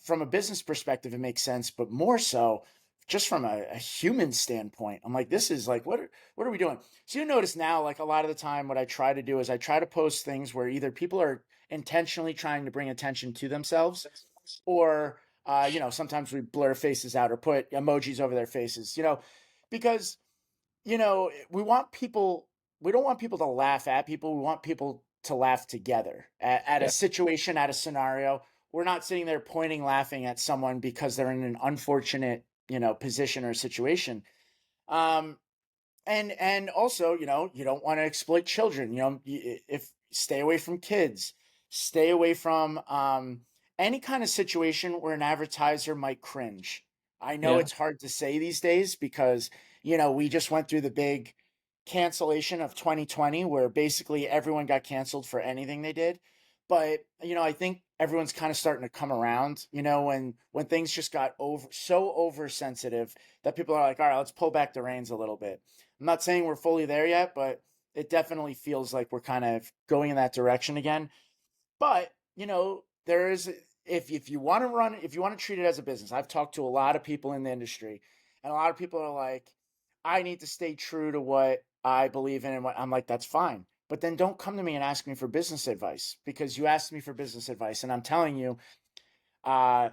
[SPEAKER 2] from a business perspective, it makes sense, but more so just from a human standpoint, I'm like, this is like, what are we doing? So you notice now, like a lot of the time, what I try to do is I try to post things where either people are intentionally trying to bring attention to themselves, or sometimes we blur faces out or put emojis over their faces, because we don't want people to laugh at people. We want people to laugh together at a
[SPEAKER 1] Yeah.
[SPEAKER 2] situation, at a scenario. We're not sitting there pointing, laughing at someone because they're in an unfortunate, position or situation. Um, and also, you don't want to exploit children. If stay away from kids, stay away from any kind of situation where an advertiser might cringe. I know
[SPEAKER 1] Yeah.
[SPEAKER 2] it's hard to say these days because we just went through the big cancellation of 2020 where basically everyone got canceled for anything they did. But I think everyone's kind of starting to come around, when things just got oversensitive that people are like, all right, let's pull back the reins a little bit. I'm not saying we're fully there yet, but it definitely feels like we're kind of going in that direction again. But, there is, if you want to run, if you want to treat it as a business, I've talked to a lot of people in the industry, and a lot of people are like, I need to stay true to what I believe in. And what I'm like, that's fine. But then don't come to me and ask me for business advice, because you asked me for business advice. And I'm telling you, uh,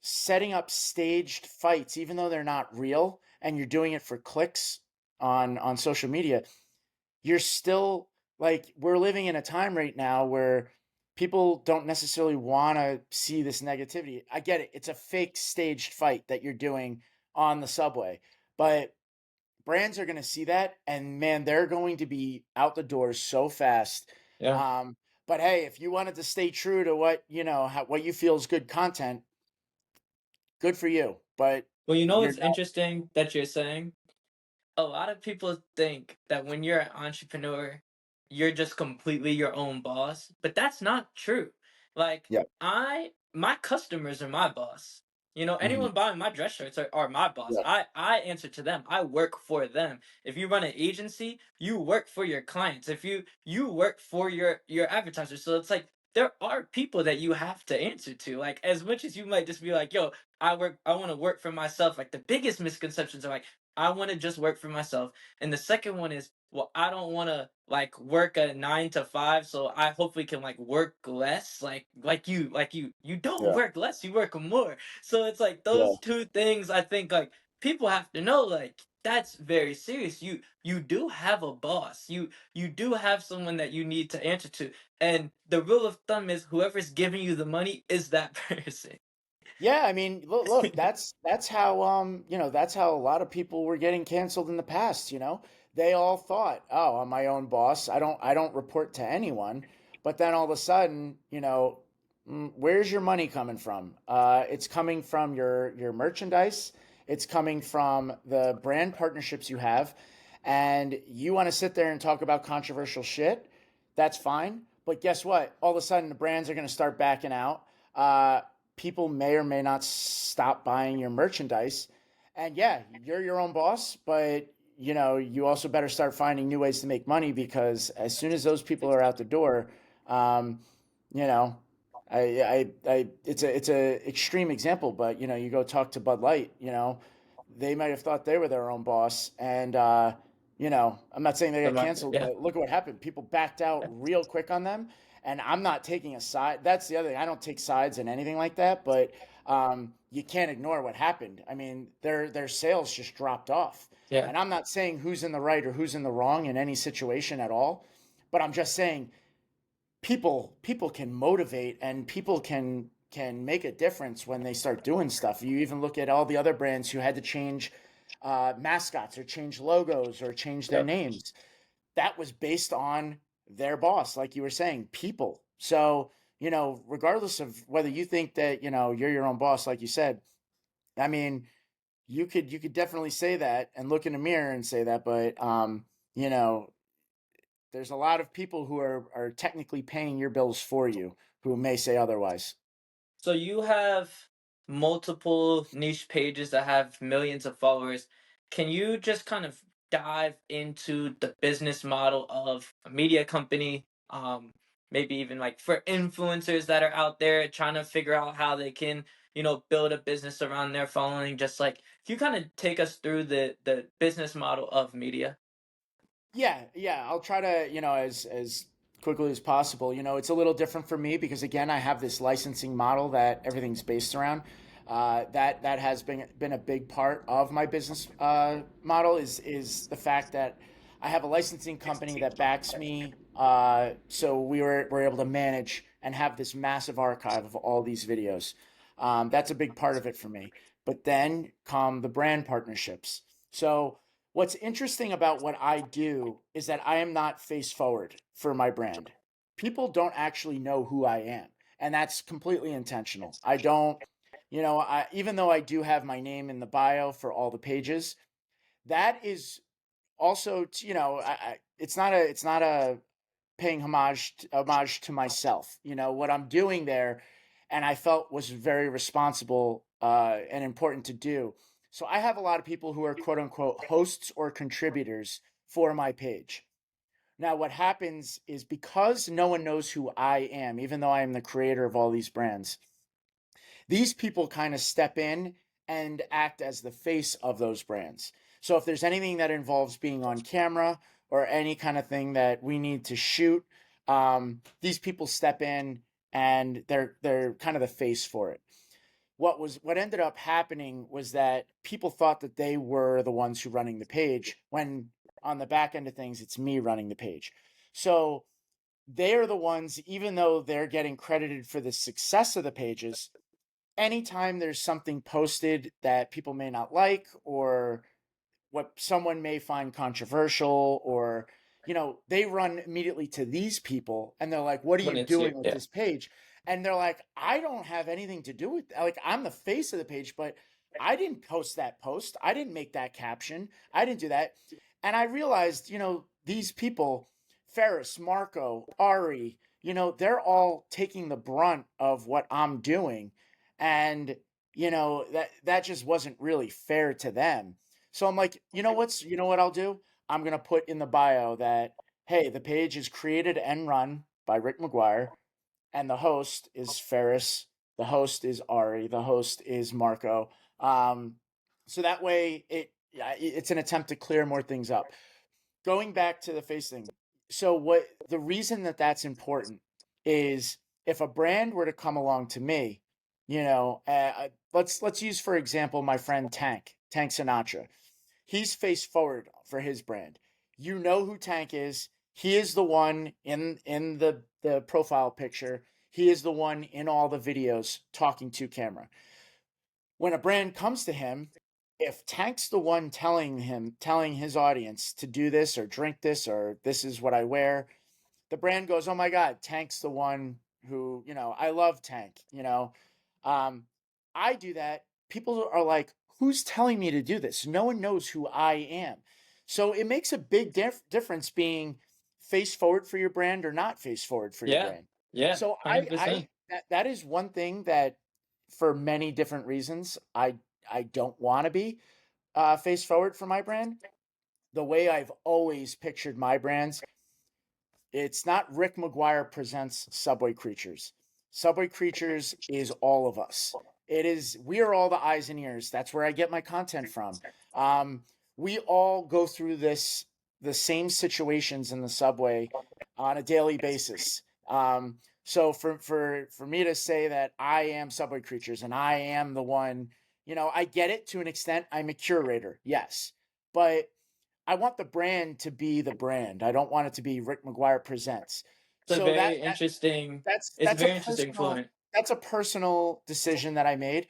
[SPEAKER 2] setting up staged fights, even though they're not real, and you're doing it for clicks on social media, you're still like, we're living in a time right now where people don't necessarily want to see this negativity. I get it. It's a fake staged fight that you're doing on the subway, but brands are going to see that, and man, they're going to be out the doors so fast.
[SPEAKER 1] Yeah.
[SPEAKER 2] Um, but hey, if you wanted to stay true to what, what you feel is good content, good for you. But
[SPEAKER 1] Well, you know
[SPEAKER 2] you're
[SPEAKER 1] what's
[SPEAKER 2] not.
[SPEAKER 1] interesting that you're saying? A lot of people think that when you're an entrepreneur, you're just completely your own boss, but that's not true. Like
[SPEAKER 2] Yeah.
[SPEAKER 1] my customers are my boss.
[SPEAKER 2] Hmm.
[SPEAKER 1] Anyone buying my dress shirts are my boss.
[SPEAKER 2] Yeah.
[SPEAKER 1] I answer to them. I work for them. If you run an agency, you work for your clients. If you work for your advertisers. So it's like there are people that you have to answer to. Like as much as you might just be like, yo, I want to work for myself. Like the biggest misconceptions are like I want to just work for myself. And the second one is, well, I don't want to like work a 9 to 5, so I hopefully can like work less. You don't
[SPEAKER 2] Yeah.
[SPEAKER 1] work less, you work more. So it's like
[SPEAKER 2] Yeah.
[SPEAKER 1] those two things. I think like people have to know like that's very serious. You do have a boss. You do have someone that you need to answer to. And the rule of thumb is whoever's giving you the money is that person.
[SPEAKER 2] Yeah, I mean, look, that's how that's how a lot of people were getting canceled in the past, They all thought, "Oh, I'm my own boss. I don't report to anyone." But then all of a sudden, where's your money coming from? It's coming from your merchandise. It's coming from the brand partnerships you have, and you want to sit there and talk about controversial shit. That's fine. But guess what? All of a sudden, the brands are going to start backing out. Uh, People may or may not stop buying your merchandise. And yeah, you're your own boss, but you also better start finding new ways to make money, because as soon as those people are out the door, um, you know, it's a extreme example, but you go talk to Bud Light, they might have thought they were their own boss, and I'm not saying they got canceled,
[SPEAKER 1] Yeah.
[SPEAKER 2] but look at what happened. People backed out real quick on them, and I'm not taking a side. That's the other thing. I don't take sides in anything like that, but you can't ignore what happened. I mean, their sales just dropped off,
[SPEAKER 1] Yeah.
[SPEAKER 2] and I'm not saying who's in the right or who's in the wrong in any situation at all, but I'm just saying people can motivate, and people can make a difference when they start doing stuff. You even look at all the other brands who had to change mascots or change logos or change their
[SPEAKER 1] Yep.
[SPEAKER 2] names. That was based on their boss, like you were saying, people. So, regardless of whether you think that, you're your own boss, like you said, I mean, you could definitely say that and look in the mirror and say that, but you know, there's a lot of people who are technically paying your bills for you who may say otherwise.
[SPEAKER 1] So you have multiple niche pages that have millions of followers. Can you just kind of dive into the business model of a media company? Maybe even like for influencers that are out there trying to figure out how they can, build a business around their following. Just like, if you kind of take us through the business model of media.
[SPEAKER 2] Yeah, I'll try to, as quickly as possible. It's a little different for me because again, I have this licensing model that everything's based around. That has been a big part of my business model is the fact that I have a licensing company that backs me. So we're able to manage and have this massive archive of all these videos. That's a big part of it for me. But then come the brand partnerships. So what's interesting about what I do is that I am not face forward for my brand. People don't actually know who I am, and that's completely intentional. I don't, even though I do have my name in the bio for all the pages, that is also, it's not a paying homage to myself. What I'm doing there, and I felt was very responsible and important to do. So I have a lot of people who are quote unquote hosts or contributors for my page. Now, what happens is because no one knows who I am, even though I am the creator of all these brands, these people kind of step in and act as the face of those brands. So if there's anything that involves being on camera or any kind of thing that we need to shoot, these people step in and they're kind of the face for it. What ended up happening was that people thought that they were the ones who running the page when on the back end of things it's me running the page. So they are the ones, even though they're getting credited for the success of the pages, anytime there's something posted that people may not like or what someone may find controversial or they run immediately to these people and they're like, what are
[SPEAKER 1] When
[SPEAKER 2] you
[SPEAKER 1] it's you,
[SPEAKER 2] doing with
[SPEAKER 1] yeah.
[SPEAKER 2] this page? And they're like, I don't have anything to do with that. Like, I'm the face of the page, but I didn't post that post, I didn't make that caption, I didn't do that. And I realized, these people, Ferris, Marco, Ari, they're all taking the brunt of what I'm doing, and that just wasn't really fair to them. So I'm like, you know what I'll do? I'm gonna put in the bio that, hey, the page is created and run by Rick McGuire, and the host is Ferris, the host is Ari, the host is Marco. So that way it's an attempt to clear more things up. Going back to the face thing. So what the reason that that's important is if a brand were to come along to me, let's use for example my friend Tank Sinatra. He's face forward for his brand. You know who Tank is. He is the one in the profile picture. He is the one in all the videos talking to camera. When a brand comes to him, if Tank's the one telling his audience to do this or drink this or this is what I wear, the brand goes, "Oh my God, Tank's the one who, I love Tank." Um, I do that. People are like, "Who's telling me to do this?" No one knows who I am. So it makes a big difference being face forward for your brand or not face forward for your
[SPEAKER 1] Yeah,
[SPEAKER 2] brand.
[SPEAKER 1] yeah,
[SPEAKER 2] So I
[SPEAKER 1] 100%.
[SPEAKER 2] that is one thing that for many different reasons I don't want to be face forward for my brand. The way I've always pictured my brands, it's not Rick McGuire presents Subway Creatures. Subway Creatures is all of us. We are all the eyes and ears. That's where I get my content from. Um, we all go through the same situations in the subway on a daily basis. So for me to say that I am Subway Creatures and I am the one, I get it to an extent. I'm a curator, yes, but I want the brand to be the brand. I don't want it to be Rick McGuire presents.
[SPEAKER 1] It's a
[SPEAKER 2] So
[SPEAKER 1] very interesting.
[SPEAKER 2] that's
[SPEAKER 1] It's a
[SPEAKER 2] that's a
[SPEAKER 1] very interesting
[SPEAKER 2] personal
[SPEAKER 1] point.
[SPEAKER 2] that's a personal decision that I made,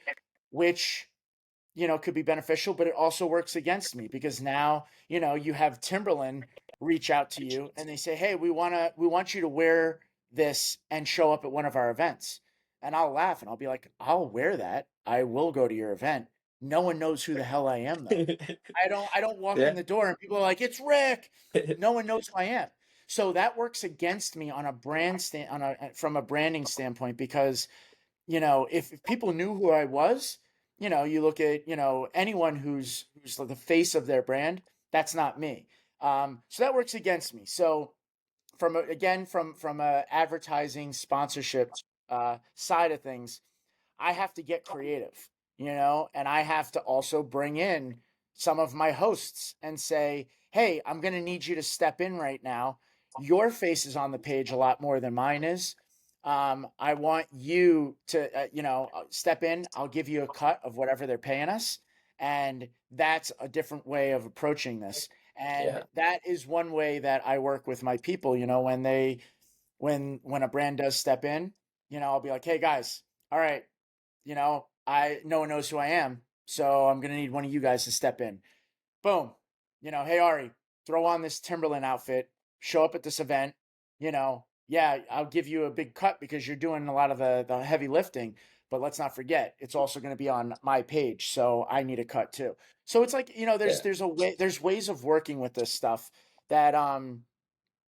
[SPEAKER 2] which could be beneficial, but it also works against me because now you have Timberland reach out to you and they say, "Hey, we want you to wear this and show up at one of our events." And I'll laugh and I'll be like, "I'll wear that. I will go to your event." No one knows who the hell I am though. I don't walk in
[SPEAKER 1] Yeah.
[SPEAKER 2] the door and people are like, "It's Rick." No one knows who I am. So that works against me on a from a branding standpoint because if people knew who I was, you look at, anyone who's the face of their brand, that's not me. So that works against me. So again, from a advertising sponsorship side of things, I have to get creative, and I have to also bring in some of my hosts and say, hey, I'm going to need you to step in right now. Your face is on the page a lot more than mine is. I want you to, step in. I'll give you a cut of whatever they're paying us. And that's a different way of approaching this. And
[SPEAKER 1] Yeah.
[SPEAKER 2] that is one way that I work with my people, when a brand does step in, I'll be like, hey guys, all right, no one knows who I am, so I'm gonna need one of you guys to step in. Boom. Hey Ari, throw on this Timberland outfit, show up at this event, yeah, I'll give you a big cut because you're doing a lot of the heavy lifting, but let's not forget, it's also going to be on my page, so I need a cut too. So it's like,
[SPEAKER 1] Yeah.
[SPEAKER 2] there's ways of working with this stuff that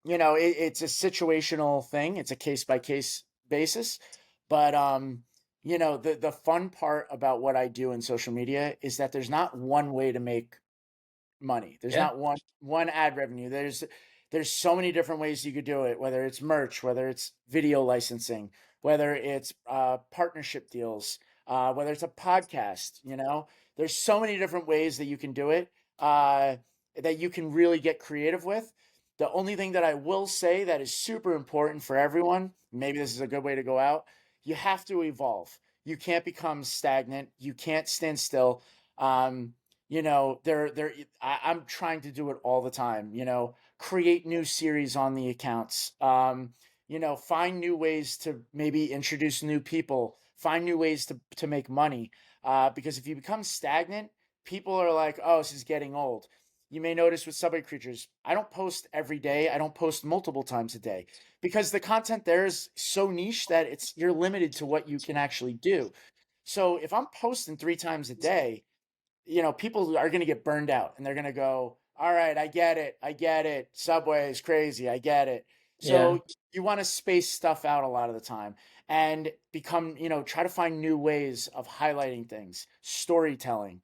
[SPEAKER 2] it's a situational thing. It's a case by case basis. But the fun part about what I do in social media is that there's not one way to make money. There's
[SPEAKER 1] Yeah.
[SPEAKER 2] not one ad revenue. There's so many different ways you could do it, whether it's merch, whether it's video licensing, whether it's partnership deals, whether it's a podcast, there's so many different ways that you can do it, that you can really get creative with. The only thing that I will say that is super important for everyone, maybe this is a good way to go out, you have to evolve. You can't become stagnant. You can't stand still. I'm trying to do it all the time, create new series on the accounts, find new ways to maybe introduce new people, find new ways to make money. Because if you become stagnant, people are like, oh, this is getting old. You may notice with Subway Creatures, I don't post every day. I don't post multiple times a day because the content there is so niche that you're limited to what you can actually do. So if I'm posting 3 times a day, people are going to get burned out and they're going to go, all right, I get it. I get it. Subway is crazy. I get it.
[SPEAKER 1] Yeah.
[SPEAKER 2] So you want to space stuff out a lot of the time and try to find new ways of highlighting things, storytelling,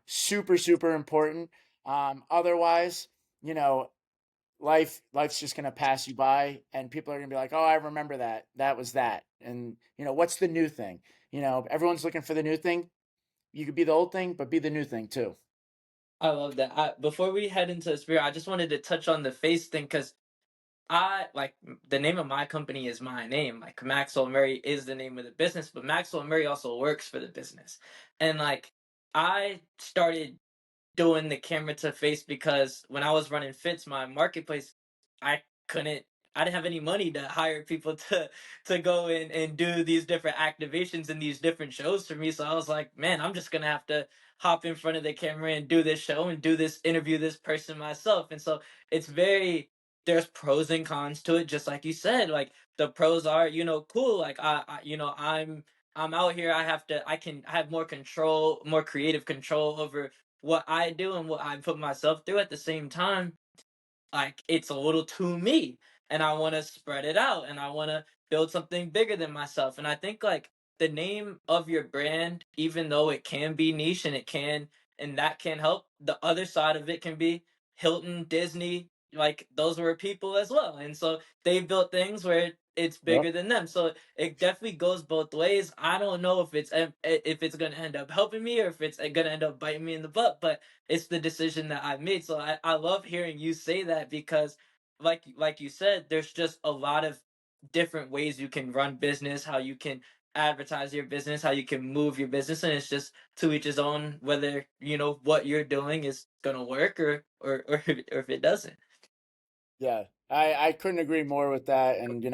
[SPEAKER 2] super, super important. Otherwise, you know, life's just going to pass you by and people are going to be like, oh, I remember that was that. And what's the new thing? Everyone's looking for the new thing. You could be the old thing, but be the new thing too.
[SPEAKER 1] I love that. Before we head into the spirit, I just wanted to touch on the face thing because the name of my company is my name. Like Maxwell Murray is the name of the business, but Maxwell Murray also works for the business. And like I started doing the camera to face because when I was running Fits, my marketplace, I couldn't I didn't have any money to hire people to go in and do these different activations and these different shows for me. So I was like, man, I'm just gonna have to hop in front of the camera and do this show and do this interview this person myself. And so it's very there's pros and cons to it, just like you said. Like the pros are, cool. Like I'm out here. I have more control, more creative control over what I do and what I put myself through. At the same time, like it's a little too me, and I want to spread it out and I want to build something bigger than myself. And I think like the name of your brand, even though it can be niche and that can help, the other side of it can be Hilton, Disney, like those were people as well, and so they built things where it's
[SPEAKER 2] Yep.
[SPEAKER 1] bigger than them. So it definitely goes both ways. I don't know if it's gonna end up helping me or if it's gonna end up biting me in the butt, but it's the decision that I've made. So I love hearing you say that because like you said, there's just a lot of different ways you can run business, how you can advertise your business, how you can move your business, and it's just to each his own whether what you're doing is gonna work or if it doesn't.
[SPEAKER 2] Yeah, I couldn't agree more with that. And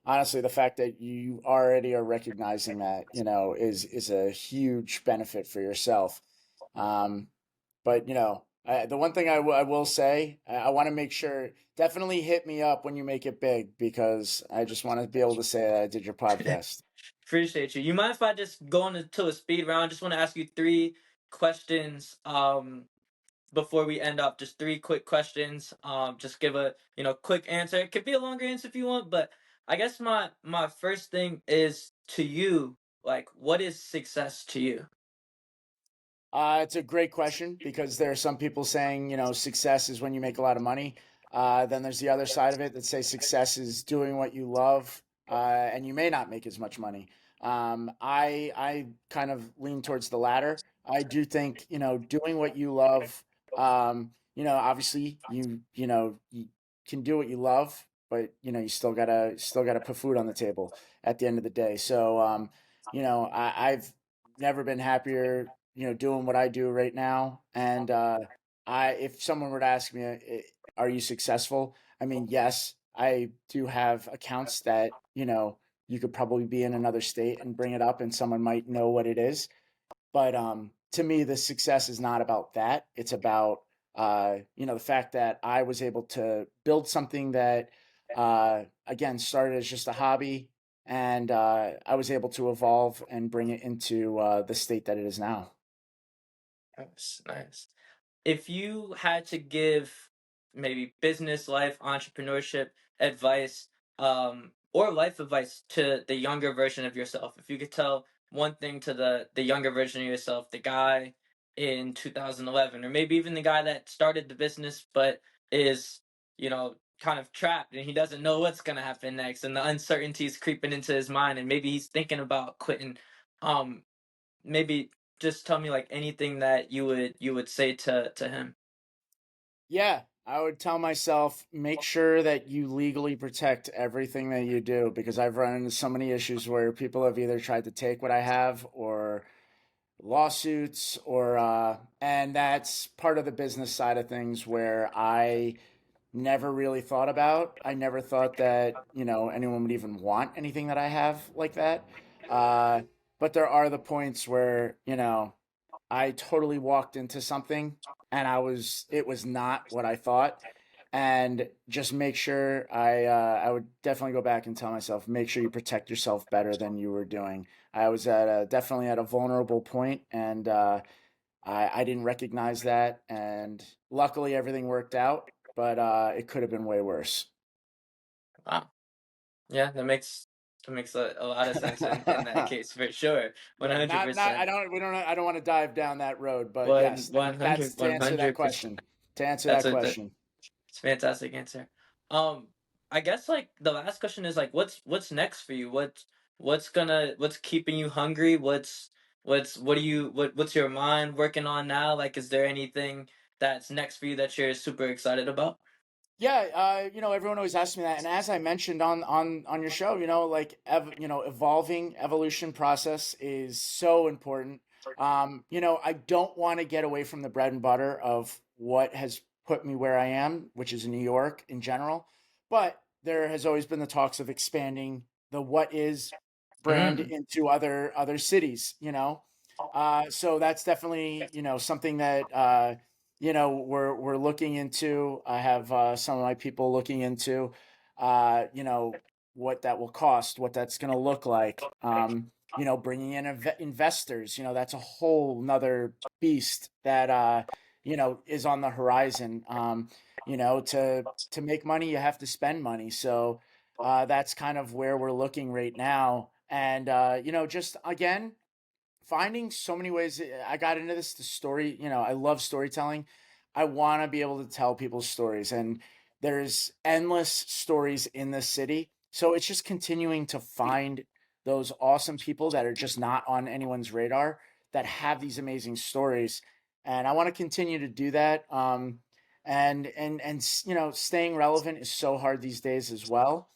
[SPEAKER 2] honestly, the fact that you already are recognizing that, is a huge benefit for yourself. Um, but the one thing I will say, I want to make sure, definitely hit me up when you make it big because I just want to be able to say that I did your podcast.
[SPEAKER 1] Appreciate you. You mind if I just go into a speed round? I just want to ask you three questions before we end up. Just three quick questions. Just give a quick answer. It could be a longer answer if you want, but I guess my first thing is to you. like what is success to you?
[SPEAKER 2] It's a great question because there are some people saying, success is when you make a lot of money. Then there's the other side of it that say success is doing what you love, and you may not make as much money. I kind of lean towards the latter. I do think, doing what you love, obviously you can do what you love, but you still gotta put food on the table at the end of the day. So, I've never been happier doing what I do right now. And if someone were to ask me, "Are you successful?" I mean, yes, I do have accounts that you could probably be in another state and bring it up, and someone might know what it is. But to me, the success is not about that. It's about the fact that I was able to build something that again started as just a hobby, and I was able to evolve and bring it into the state that it is now.
[SPEAKER 1] Nice, nice. If you had to give maybe business life, entrepreneurship advice, or life advice to the younger version of yourself, if you could tell one thing to the younger version of yourself, the guy in 2011, or maybe even the guy that started the business but is, kind of trapped and he doesn't know what's gonna happen next, and the uncertainty's creeping into his mind, and maybe he's thinking about quitting. Um, Maybe just tell me like anything that you would say to him.
[SPEAKER 2] Yeah, I would tell myself make sure that you legally protect everything that you do because I've run into so many issues where people have either tried to take what I have or lawsuits or and that's part of the business side of things where I never really thought about. I never thought that, anyone would even want anything that I have like that. Uh but there are the points where, I totally walked into something and it was not what I thought. And just make sure I would definitely go back and tell myself, make sure you protect yourself better than you were doing. I was definitely at a vulnerable point and I didn't recognize that. And luckily everything worked out, but it could have been way worse.
[SPEAKER 1] Wow. Yeah, that makes a lot of sense in that case for sure.
[SPEAKER 2] Yeah, not
[SPEAKER 1] 100%.
[SPEAKER 2] I don't want to dive down that road, but
[SPEAKER 1] One
[SPEAKER 2] yes,
[SPEAKER 1] one
[SPEAKER 2] that's
[SPEAKER 1] hundred
[SPEAKER 2] to
[SPEAKER 1] one
[SPEAKER 2] answer that
[SPEAKER 1] hundred percent.
[SPEAKER 2] question. To answer
[SPEAKER 1] That's
[SPEAKER 2] that
[SPEAKER 1] a
[SPEAKER 2] question.
[SPEAKER 1] it's a fantastic answer. Um, I guess like the last question is like what's next for you? What's keeping you hungry? What's your mind working on now? Like is there anything that's next for you that you're super excited about?
[SPEAKER 2] Yeah, everyone always asks me that, and as I mentioned on your show, like evolving evolution process is so important. I don't want to get away from the bread and butter of what has put me where I am, which is New York in general. But there has always been the talks of expanding the what is brand
[SPEAKER 1] Mm.
[SPEAKER 2] into other cities. So that's definitely something that we're looking into. I have some of my people looking into what that will cost, what that's going to look like. Bringing in investors, that's a whole nother beast that is on the horizon. To make money you have to spend money, so that's kind of where we're looking right now. And just again finding so many ways. I got into this the story, I love storytelling. I want to be able to tell people's stories, and there's endless stories in this city, so it's just continuing to find those awesome people that are just not on anyone's radar that have these amazing stories, and I want to continue to do that. Staying relevant is so hard these days as well.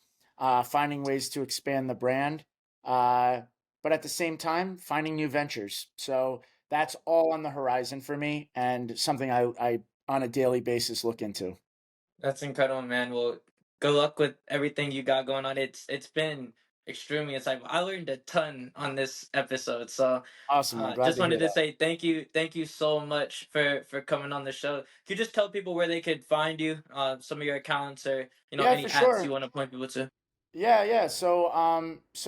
[SPEAKER 2] Finding ways to expand the brand, uh but at the same time, finding new ventures. So that's all on the horizon for me and something I on a daily basis look into.
[SPEAKER 1] That's incredible, man. Well, good luck with everything you got going on. It's been extremely insightful. I learned a ton on this episode, so
[SPEAKER 2] Awesome. I'm glad
[SPEAKER 1] just
[SPEAKER 2] to hear
[SPEAKER 1] wanted to
[SPEAKER 2] that.
[SPEAKER 1] say thank you so much for coming on the show. Could you just tell people where they could find you, some of your accounts, or
[SPEAKER 2] Yeah,
[SPEAKER 1] any
[SPEAKER 2] for
[SPEAKER 1] apps you
[SPEAKER 2] sure.
[SPEAKER 1] want to point people to?
[SPEAKER 2] Yeah, yeah. So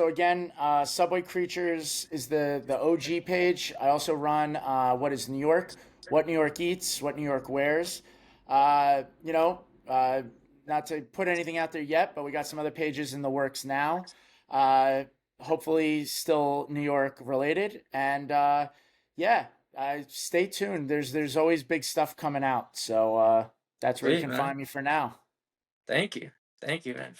[SPEAKER 2] again, Subway Creatures is the OG page. I also run what is New York, what New York eats, what New York wears. Uh, you know, uh, Not to put anything out there yet, but we got some other pages in the works now. Uh, hopefully still New York related. And yeah, stay tuned. There's always big stuff coming out. So that's where you
[SPEAKER 1] Sweet,
[SPEAKER 2] can
[SPEAKER 1] man.
[SPEAKER 2] find me for now.
[SPEAKER 1] Thank you. Thank you, man.